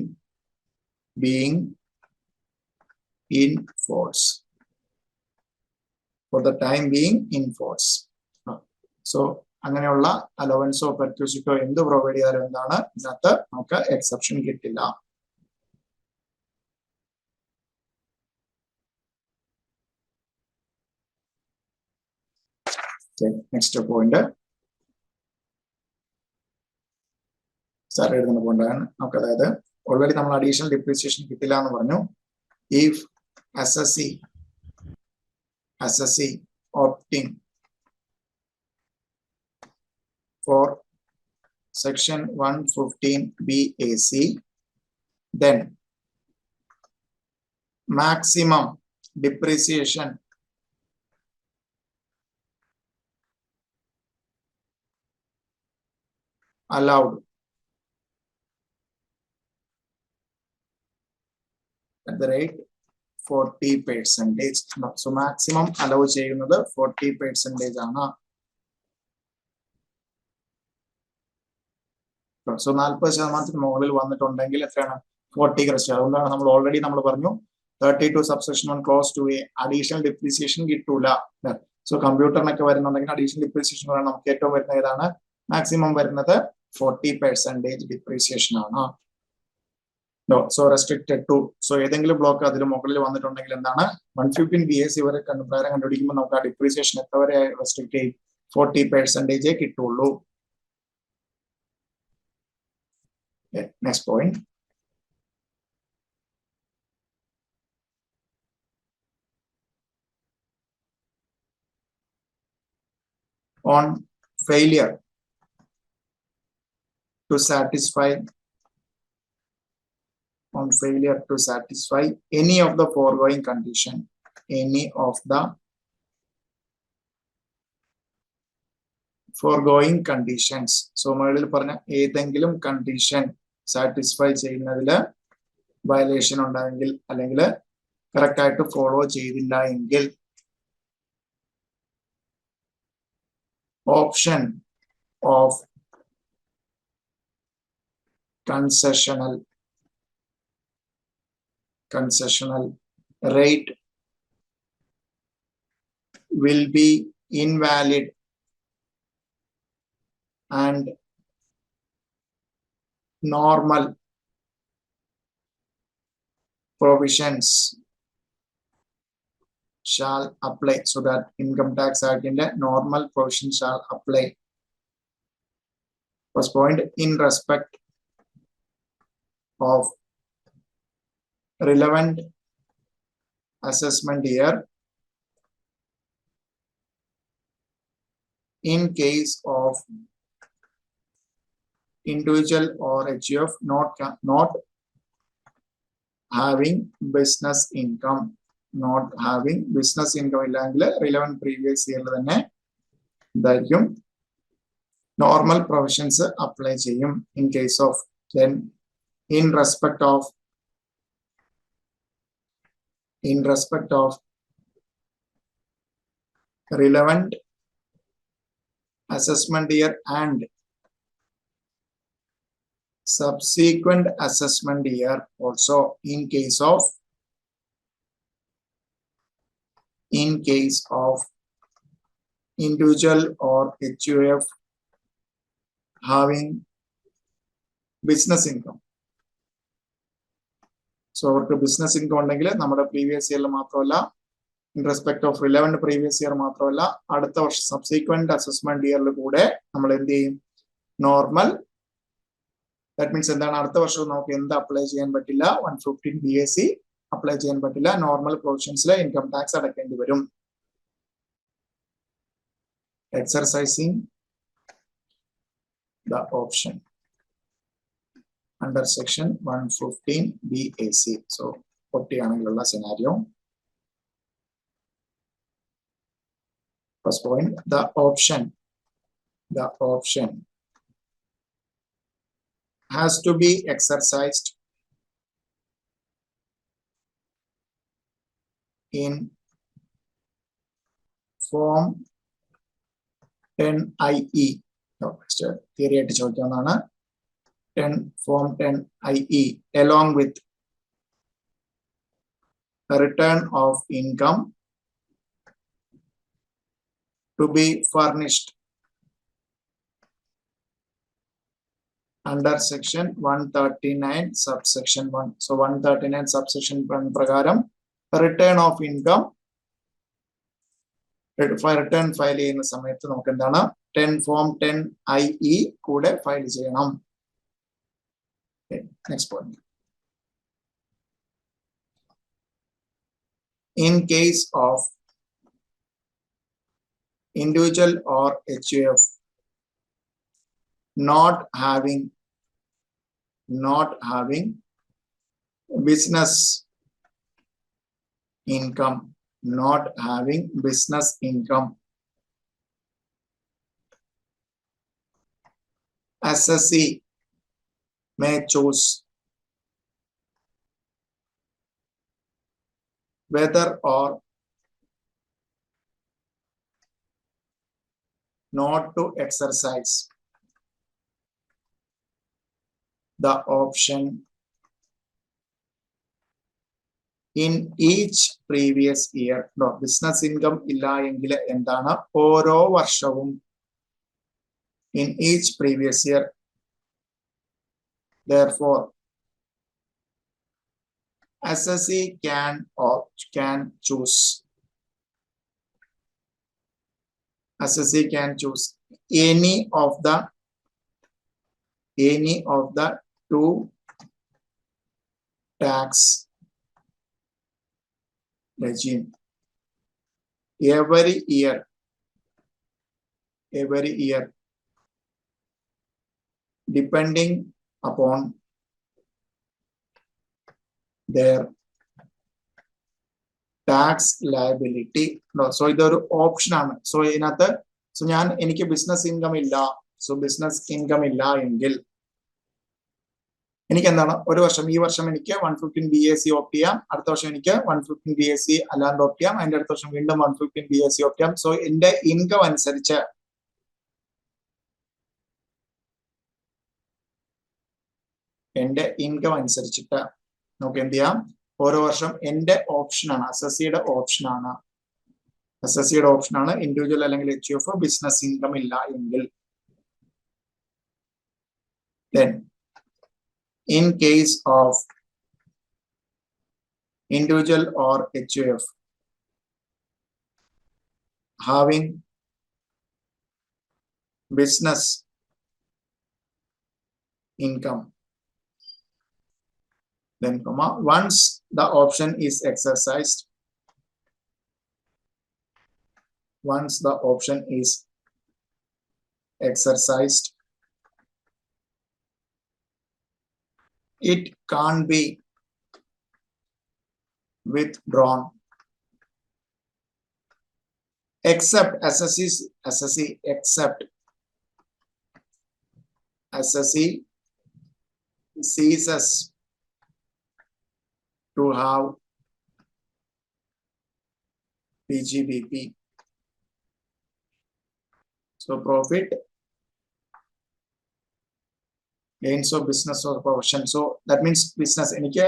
being in force. For the time being in force. So അങ്ങനെയുള്ള അലവൻസോ പെർക്യൂസിറ്റോ എന്ത് provide ചെയ്താലും എന്താണ് ഇതിനകത്ത് നമുക്ക് exception കിട്ടില്ല. നെക്സ്റ്റ് പോയിന്റ് സാർ എഴുതുന്ന പോയിന്റാണ് നമുക്ക്. അതായത് ഓൾറെഡി നമ്മൾ അഡീഷണൽ ഡിപ്രീസിയേഷൻ കിട്ടില്ല എന്ന് പറഞ്ഞു. If SSC opting for section 115 BAC, then maximum depreciation allowed at the rate 40%. So maximum allow ചെയ്യുന്നത് 40% ആണ്. So 40% മുകളിൽ വന്നിട്ടുണ്ടെങ്കിൽ എത്രയാണ് 40 ക്രസ്റ്റ്. അതുകൊണ്ടാണ് നമ്മൾ ഓൾറെഡി നമ്മൾ പറഞ്ഞു 32 subsection 1 close 2A additional depreciation കിട്ടൂല. സോ കമ്പ്യൂട്ടറിനൊക്കെ വരുന്നുണ്ടെങ്കിൽ അഡീഷണൽ ഡിപ്രീസിയേഷൻ പറയാൻ നമുക്ക് ഏറ്റവും വരുന്ന ഏതാണ്? മാക്സിമം വരുന്നത് 40% ഡിപ്രീസിയേഷൻ ആണ്. So restricted to. സോ ഏതെങ്കിലും ബ്ലോക്ക് അതിൽ മുകളിൽ വന്നിട്ടുണ്ടെങ്കിൽ എന്താണ് 115 BAC വരെ പ്രകാരം കണ്ടുപിടിക്കുമ്പോൾ നമുക്ക് ആ ഡിപ്രീസിയേഷൻ എത്ര വരെ റെസ്ട്രിക്ട് ചെയ്യും? 40% കിട്ടുള്ളൂ. Next point. On failure to satisfy any of the foregoing condition, any of the foregoing conditions. So മുകളിൽ പറഞ്ഞ ഏതെങ്കിലും കണ്ടീഷൻ സാറ്റിസ്ഫൈ ചെയ്യുന്നതിൽ വയലേഷൻ ഉണ്ടായെങ്കിൽ അല്ലെങ്കിൽ കറക്റ്റ് ആയിട്ട് ഫോളോ ചെയ്തില്ല എങ്കിൽ option of concessional rate will be invalid and normal provisions shall apply. So that Income Tax Act in the normal provision shall apply. First point, in respect of relevant assessment year, in case of individual or HUF not having business income, ഇല്ലെങ്കിൽ relevant previous year തന്നെ എന്തായിരിക്കും normal provisions apply ചെയ്യും. In case of, then in respect of relevant assessment year and subsequent assessment year also, in case of individual or HUF having business income. So അവർക്ക് business income ഉണ്ടെങ്കിൽ നമ്മുടെ previous ഇയറിൽ മാത്രമല്ല, in respect of relevant previous year മാത്രമല്ല, അടുത്ത വർഷം subsequent assessment ഇയറിൽ കൂടെ നമ്മൾ എന്ത് ചെയ്യും? നോർമൽ. ദാറ്റ് മീൻസ് എന്താണ്? അടുത്ത വർഷം നമുക്ക് എന്ത് അപ്ലൈ ചെയ്യാൻ പറ്റില്ല? 115 BAC അപ്ലൈ ചെയ്യാൻ പറ്റില്ല. നോർമൽ പ്രൊവിഷൻസിൽ ഇൻകം ടാക്സ് അടയ്ക്കേണ്ടി വരും. എക്സർസൈസിങ് the option under section 115 BAC. So 40 ആണെങ്കിലുള്ള scenario. First point, the option has to be exercised in form 10IE. Theory ആയിട്ട് ചോദിക്കാവുന്നതാണ്. Form 10IE along with a return of income to be furnished under section 139 subsection 1. So 139 subsection 1 പ്രകാരം return of income return file ചെയ്യുന്ന സമയത്ത് നമുക്ക് എന്താണ് Form 10IE കൂടെ file ചെയ്യണം. Next point. In case of individual or HUF not having business income, as assessee may choose whether or not to exercise the option in each previous year. No, business income illa engil endana oro varshavum in each previous year. Therefore, assessee can choose. Assessee can choose any of the two tax regime every year depending upon their tax liability. No, so idoru option aanu. So inathu so njan enikku business income illa, so business income illa engil എനിക്ക് എന്താണ് ഒരു വർഷം ഈ വർഷം എനിക്ക് 115 BAC opt ചെയ്യാം, അടുത്ത വർഷം എനിക്ക് 115 BAC അല്ലാണ്ട് ഓപ്റ്റ് ചെയ്യാം, അതിന്റെ അടുത്ത വർഷം വീണ്ടും 115 BAC ഓപ്റ്റ് ചെയ്യാം. സോ എന്റെ ഇൻകം അനുസരിച്ച് നമുക്ക് എന്ത് ചെയ്യാം, ഓരോ വർഷം എന്റെ ഓപ്ഷനാണ്, അസസിയുടെ ഓപ്ഷനാണ് ഇൻഡിവിജ്വൽ അല്ലെങ്കിൽ HUF ബിസിനസ് ഇൻകം ഇല്ല എങ്കിൽ. Then in case of individual or HUF having business income, then once the option is exercised, it can't be withdrawn except assessee ceases to have PGBP. So profit, gains of business or profession. So that means business എനിക്ക്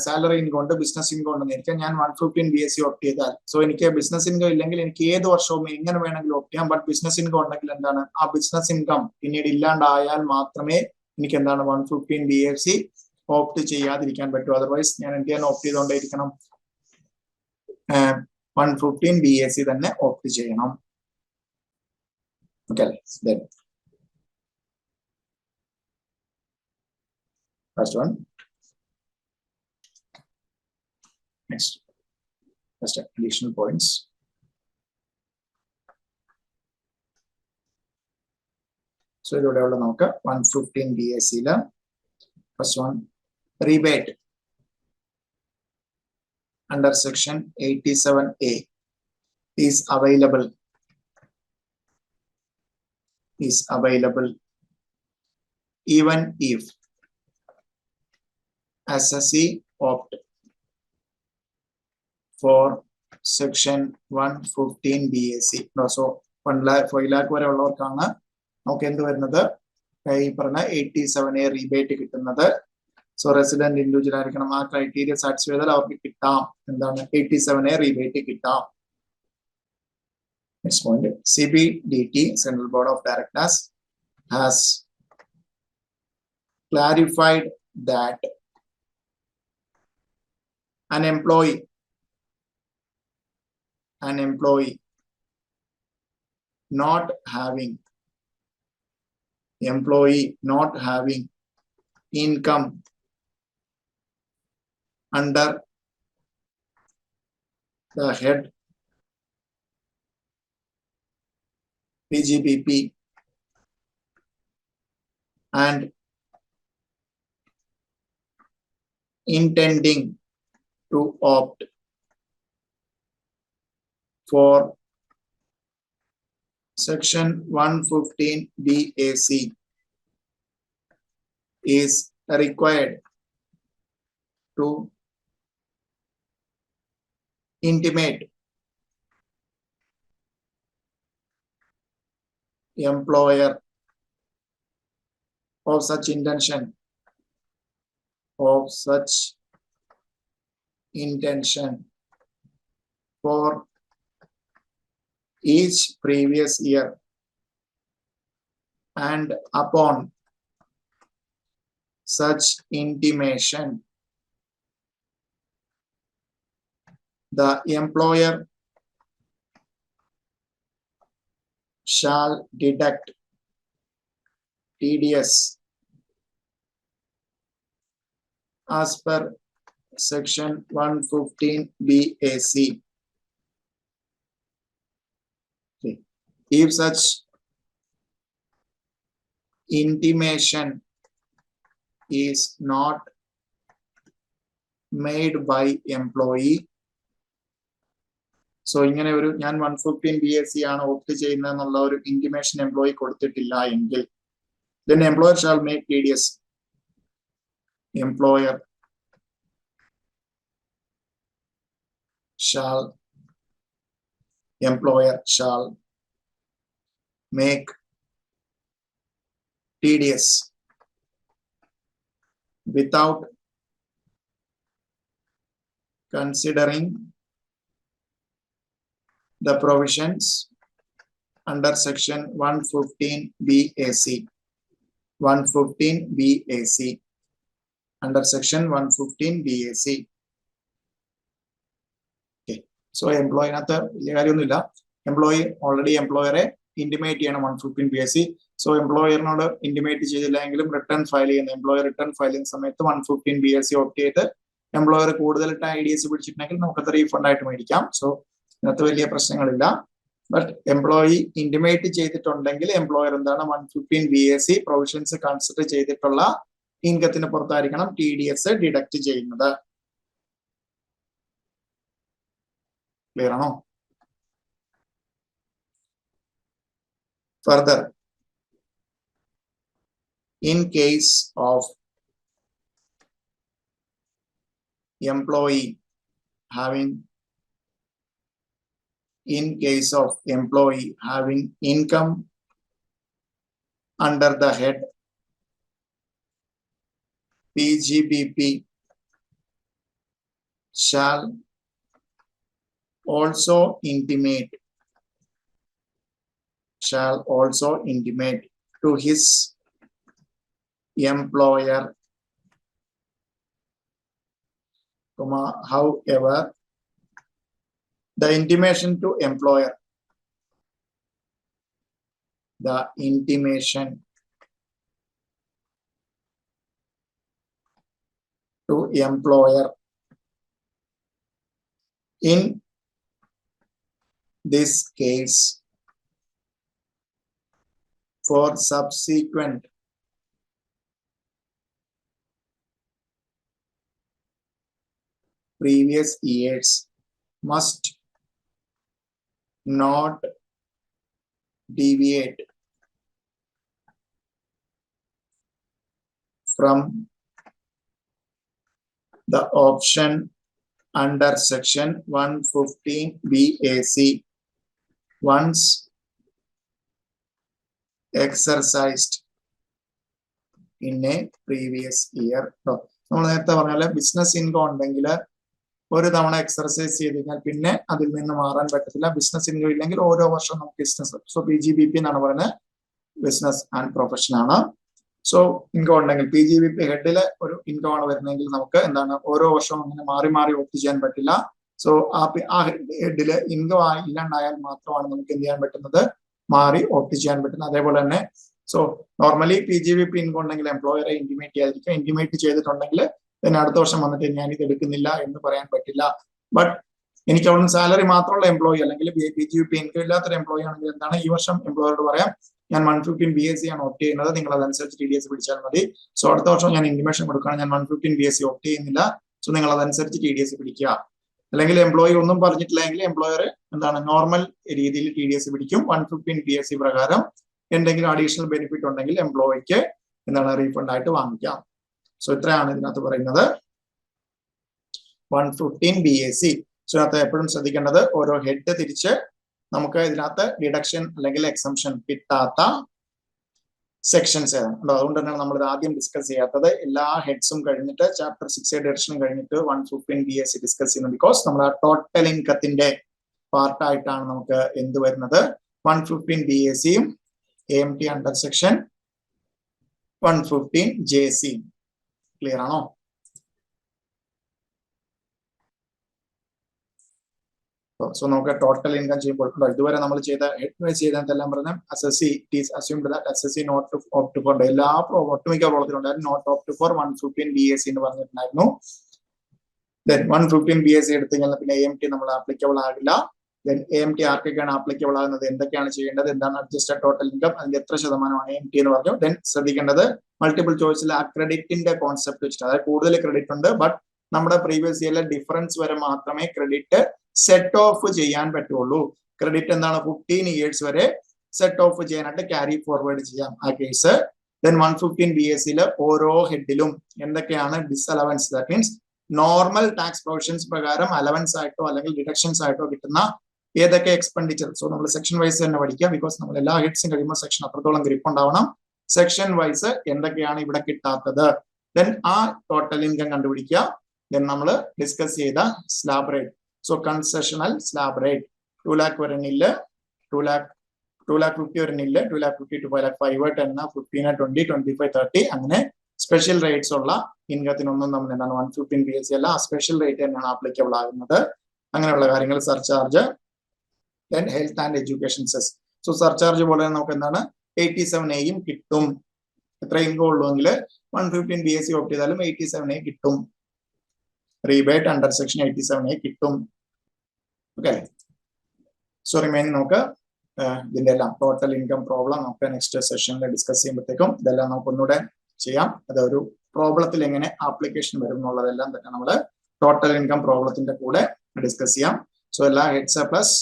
salary income ഉണ്ട്, business income ഉണ്ടെന്ന് എനിക്ക് ഞാൻ 115 BAC opt ചെയ്താൽ, so എനിക്ക് business income ഇല്ലെങ്കിൽ എനിക്ക് ഏത് വർഷവും എങ്ങനെ വേണമെങ്കിലും ഓപ്റ്റ് ചെയ്യാം. ബട്ട് ബിസിനസ് ഇൻകം ഉണ്ടെങ്കിൽ എന്താണ്, ആ ബിസിനസ് ഇൻകം പിന്നീട് ഇല്ലാണ്ടായാൽ മാത്രമേ എനിക്ക് എന്താണ് 115 BAC ഓപ്റ്റ് ചെയ്യാതിരിക്കാൻ പറ്റൂ. അതർവൈസ് ഞാൻ എന്ത് ചെയ്യാൻ ഓപ്റ്റ് ചെയ്തുകൊണ്ടേയിരിക്കണം, 115 BAC തന്നെ ഓപ്റ്റ് ചെയ്യണം. ഓക്കെ അല്ലേ? First one. Next. Just additional points. So ഇതോടെയുള്ള നമുക്ക് 115 BAC ല് first one, rebate under section 87A is available even if assessee opt for section 115 BAC. No, so 1 lakh 5 lakh വരെ ഉള്ളവർക്കാണ് നമുക്ക് എന്ത് വരുന്നത്, ഈ പറഞ്ഞ 87A റീബേറ്റ് കിട്ടുന്നത്. സോ റെസിഡന്റ് ഇൻഡിവിജ്വൽ ആയിരിക്കണം, ആ ക്രൈറ്റീരിയ സാറ്റിസ്ഫൈ ചെയ്താൽ അവർക്ക് കിട്ടാം എന്താണ് 87A റീബേറ്റ് കിട്ടാം. Next point, CBDT Central Board of Directors has clarified that an employee not having income under the head PGBP and intending to opt for section 115 BAC is required to intimate employer of such intention for each previous year, and upon such intimation the employer shall deduct TDS as per section 115BAC. Okay. If such intimation is not made by employee, so ഇങ്ങനെ ഒരു ഞാൻ 115BAC ആണ് opt ചെയ്യുന്നതെന്നുള്ള ഒരു intimation employee കൊടുത്തിട്ടില്ല എങ്കിൽ then employer shall make TDS. Employer shall make TDS without considering the provisions under section 115BAC. 115BAC. Under section 115BAC. Okay. So employee nathu വലിയ കാര്യമൊന്നുമില്ല. Employee already employer intimate ചെയ്യണം 115BAC. So employer-നോട് intimate ചെയ്തില്ലെങ്കിലും return file ചെയ്യുന്ന employer return file ചെയ്യുന്ന സമയത്ത് 115BAC opt ചെയ്ത് employer കൂടുതലായിട്ട് IDS പിടിച്ചിട്ടുണ്ടെങ്കിൽ നമുക്കത് റീഫണ്ട് ആയിട്ട് മേടിക്കാം. സോ ഇതിനകത്ത് വലിയ പ്രശ്നങ്ങളില്ല. ബട്ട് എംപ്ലോയി ഇന്റിമേറ്റ് ചെയ്തിട്ടുണ്ടെങ്കിൽ എംപ്ലോയർ എന്താണ് 115BAC പ്രൊവിഷൻസ് കൺസിഡർ ചെയ്തിട്ടുള്ള ഇൻകത്തിന് പുറത്തായിരിക്കണം TDS ഡിഡക്ട് ചെയ്യുന്നത്. ക്ലിയർ ആണോ? Further, in case of employee having income under the head PGBP shall also intimate to his employer, however the intimation to employer in this case for subsequent previous years must not deviate from the option under section 115BAC once exercised in a previous year. നമ്മൾ നേരത്തെ പറഞ്ഞാൽ business income ഉണ്ടെങ്കിൽ ഒരു തവണ exercise ചെയ്ത് കഴിഞ്ഞാൽ പിന്നെ അതിൽ നിന്ന് മാറാൻ പറ്റത്തില്ല. ബിസിനസ് ഇൻകം ഇല്ലെങ്കിൽ ഓരോ വർഷം നമുക്ക് ബിസിനസ്, സോ PGBP എന്നാണ് പറയുന്നത്, ബിസിനസ് ആൻഡ് പ്രൊഫഷൻ ആണ്. സോ ഇൻകം ഉണ്ടെങ്കിൽ PGBP ഹെഡില് ഒരു ഇൻകം ആണ് വരുന്നതെങ്കിൽ നമുക്ക് എന്താണ് ഓരോ വർഷവും അങ്ങനെ മാറി മാറി ഓപ്റ്റ് ചെയ്യാൻ പറ്റില്ല. സോ ആ ഹെഡില് ഇൻകം ഇല്ലാണ്ടായാൽ മാത്രമാണ് നമുക്ക് എന്ത് ചെയ്യാൻ പറ്റുന്നത്, മാറി ഓപ്റ്റ് ചെയ്യാൻ പറ്റുന്നത്. അതേപോലെ തന്നെ സോ നോർമലി PGBP ഇൻകം ഉണ്ടെങ്കിൽ എംപ്ലോയറെ ഇന്റിമേറ്റ് ചെയ്യാതിരിക്കും. ഇന്റിമേറ്റ് ചെയ്തിട്ടുണ്ടെങ്കിൽ പിന്നെ അടുത്ത വർഷം വന്നിട്ട് ഞാൻ ഇത് എടുക്കുന്നില്ല എന്ന് പറയാൻ പറ്റില്ല. ബട്ട് എനിക്ക് അവിടെ സാലറി മാത്രമുള്ള എംപ്ലോയി അല്ലെങ്കിൽ PGBP ഇൻകം ഇല്ലാത്തൊരു എംപ്ലോയി ആണെങ്കിൽ എന്താണ് ഈ വർഷം എംപ്ലോയറോട് പറയാം ഞാൻ 115BAC ആണ് ഓപ്റ്റ് ചെയ്യുന്നത്, നിങ്ങൾ അതനുസരിച്ച് TDS പിടിച്ചാൽ മതി. സോ അടുത്ത വർഷം ഞാൻ ഇന്റിമേഷൻ കൊടുക്കുകയാണ് ഞാൻ 115BAC ഓപ്റ്റ് ചെയ്യുന്നില്ല, സോ നിങ്ങൾ അതനുസരിച്ച് TDS പിടിക്കുക. അല്ലെങ്കിൽ എംപ്ലോയി ഒന്നും പറഞ്ഞിട്ടില്ലെങ്കിൽ എംപ്ലോയർ എന്താണ് നോർമൽ രീതിയിൽ TDS പിടിക്കും. 115BAC പ്രകാരം എന്തെങ്കിലും അഡീഷണൽ ബെനിഫിറ്റ് ഉണ്ടെങ്കിൽ എംപ്ലോയിക്ക് എന്താണ് റീഫണ്ട് ആയിട്ട് വാങ്ങിക്കാം. സോ ഇത്രയാണ് ഇതിനകത്ത് പറയുന്നത് 115 BAC. സോ ഇതിനകത്ത് എപ്പോഴും ശ്രദ്ധിക്കേണ്ടത് ഓരോ ഹെഡ് തിരിച്ച് നമുക്ക് ഇതിനകത്ത് ഡിഡക്ഷൻ അല്ലെങ്കിൽ എക്സംഷൻ കിട്ടാത്ത സെക്ഷൻസ് ഏതാണ്. അതുകൊണ്ട് തന്നെയാണ് നമ്മൾ ഇത് ആദ്യം ഡിസ്കസ് ചെയ്യാത്തത്. എല്ലാ ഹെഡ്സും കഴിഞ്ഞിട്ട് ചാപ്റ്റർ 6 ഡിഡക്ഷൻ കഴിഞ്ഞിട്ട് 115 BAC ഡിസ്കസ് ചെയ്യുന്നത്. ബിക്കോസ് നമ്മുടെ ടോട്ടൽ ഇൻകത്തിന്റെ പാർട്ടായിട്ടാണ് നമുക്ക് എന്ത് വരുന്നത് 115 BACയും AMT under section 115 JC. Clear ആണോ? സോ നമുക്ക് ടോട്ടൽ ഇൻകം ചെയ്യുമ്പോൾ ഇതുവരെ നമ്മൾ ചെയ്ത ചെയ്തതെല്ലാം പറഞ്ഞ SSC it is assumed that SSC not to opt for എല്ലാ ഒട്ടുമിക്ക പ്രോബ്ലത്തിലുണ്ടായിരുന്നു നോട്ട് ഓപ്റ്റ് ഫോർ 115 BAC എന്ന് പറഞ്ഞിട്ടുണ്ടായിരുന്നു. ദെൻ 115 BAC എടുത്തു കഴിഞ്ഞാൽ പിന്നെ AMT നമ്മൾ ആപ്ലിക്കബിൾ ആകില്ല. ദെൻ AMT ആർക്കൊക്കെയാണ് ആപ്ലിക്കബിൾ ആകുന്നത്, എന്തൊക്കെയാണ് ചെയ്യേണ്ടത്, എന്താണ് അഡ്ജസ്റ്റഡ് ടോട്ടൽ ഇൻകം, അതിന്റെ എത്ര ശതമാനമാണ് AMT എന്ന് പറഞ്ഞു. ദെൻ ശ്രദ്ധിക്കേണ്ടത് മൾട്ടിപ്പിൾ ചോയ്സിൽ ആ ക്രെഡിറ്റിന്റെ കോൺസെപ്റ്റ് വെച്ചിട്ട്, അതായത് കൂടുതൽ ക്രെഡിറ്റ് ഉണ്ട് ബട്ട് നമ്മുടെ പ്രീവിയസ് ഇയറിലെ ഡിഫറൻസ് വരെ മാത്രമേ ക്രെഡിറ്റ് സെറ്റ് ഓഫ് ചെയ്യാൻ പറ്റുള്ളൂ. ക്രെഡിറ്റ് എന്താണ് 15 years വരെ സെറ്റ് ഓഫ് ചെയ്യാനായിട്ട് ക്യാരി ഫോർവേഡ് ചെയ്യാം ആ കേസ്. ദെൻ 115 BACയിൽ ഓരോ ഹെഡിലും എന്തൊക്കെയാണ് disallowance, that means normal tax provisions പ്രകാരം അലവൻസ് ആയിട്ടോ അല്ലെങ്കിൽ ഡിഡക്ഷൻസ് ആയിട്ടോ കിട്ടുന്ന ഏതൊക്കെ എക്സ്പെൻഡിച്ചർ. സോ നമ്മൾ സെക്ഷൻ വൈസ് തന്നെ പഠിക്കാം. ബിക്കോസ് നമ്മൾ എല്ലാ ഹെഡ്സും കഴിയുമ്പോൾ സെക്ഷൻ അത്രത്തോളം ഗ്രിപ്പ് ഉണ്ടാവണം. സെക്ഷൻ വൈസ് എന്തൊക്കെയാണ് ഇവിടെ കിട്ടാത്തത്, ദെൻ ആ ടോട്ടൽ ഇൻകം കണ്ടുപിടിക്കുക. ദെൻ നമ്മൾ ഡിസ്കസ് ചെയ്ത slab rate. So concessional slab rate 2 lakh വരണില്ല, 2,50,000 വരണില്ല, 2,50,000 to 5,05, 10, 15, 20, 25, 30 അങ്ങനെ സ്പെഷ്യൽ റേറ്റ്സ് ഉള്ള ഇൻകത്തിനൊന്നും നമ്മൾ എന്താണ് 115 BAC അല്ല, ആ സ്പെഷ്യൽ റേറ്റ് തന്നെയാണ് ആപ്ലിക്കബിൾ ആകുന്നത്. അങ്ങനെയുള്ള കാര്യങ്ങൾ surcharge. Then health and education cess. So surcharge പോലെ നമുക്ക് എന്താണ് 87A കിട്ടും. എത്ര ഇൻകം ഉള്ളുവെങ്കിൽ 115 BAC ഓപ്റ്റ് ചെയ്താലും 87A കിട്ടും. റീബേറ്റ് അണ്ടർ സെക്ഷൻ 87A കിട്ടും. ഓക്കെ. സോ റിമൈനിങ് നമുക്ക് ഇതിന്റെ എല്ലാം ടോട്ടൽ ഇൻകം പ്രോബ്ലം നമുക്ക് നെക്സ്റ്റ് സെഷനിൽ ഡിസ്കസ് ചെയ്യുമ്പോഴത്തേക്കും ഇതെല്ലാം നമുക്ക് ഒന്നുകൂടെ ചെയ്യാം. അതൊരു പ്രോബ്ലത്തിൽ എങ്ങനെ ആപ്ലിക്കേഷൻ വരും എന്നുള്ളതെല്ലാം തന്നെ നമ്മൾ ടോട്ടൽ ഇൻകം പ്രോബ്ലത്തിന്റെ കൂടെ ഡിസ്കസ് ചെയ്യാം. സോ എല്ലാ ഹെഡ്സ് പ്ലസ്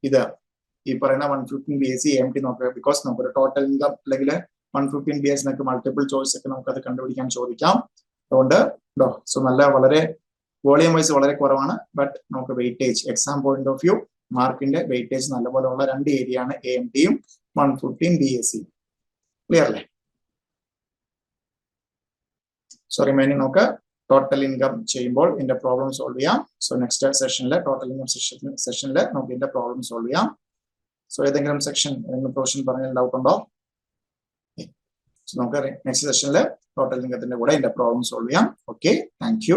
ഇത് ഈ പറയുന്ന 115 BAC AMT നോക്കുക. ബിക്കോസ് നമുക്കൊരു ടോട്ടൽ ഇൻകം അല്ലെങ്കിൽ 115 BAC നമുക്ക് മൾട്ടിപ്പിൾ ചോയ്സ് ഒക്കെ നമുക്ക് അത് കണ്ടുപിടിക്കാൻ ചോദിക്കാം. അതുകൊണ്ട് സോ നല്ല വളരെ വോളിയം വൈസ് വളരെ കുറവാണ്, ബട്ട് നമുക്ക് weightage exam point of view മാർക്കിന്റെ വെയിറ്റേജ് നല്ലപോലെ ഉള്ള 2 ഏരിയ ആണ് AMTയും 115 BAC. ക്ലിയർ അല്ലേ? സോ റിമൈനിങ് നമുക്ക് ടോട്ടൽ ഇൻകം ചെയ്യുമ്പോൾ ഇതിന്റെ പ്രോബ്ലം സോൾവ് ചെയ്യാം. സോ നെക്സ്റ്റ് സെഷനിലെ ടോട്ടൽ ഇൻകം സെഷനിൽ നമുക്ക് ഇതിന്റെ പ്രോബ്ലം സോൾവ് ചെയ്യാം. സോ ഏതെങ്കിലും സെക്ഷൻ ഏതെങ്കിലും പോർഷൻ പറഞ്ഞാൽ ഡൗട്ട് ഉണ്ടോ? സോ നമുക്ക് നെക്സ്റ്റ് സെഷനിൽ ടോട്ടൽ ഇൻകത്തിന്റെ കൂടെ ഇതിന്റെ പ്രോബ്ലം സോൾവ് ചെയ്യാം. Okay, thank you.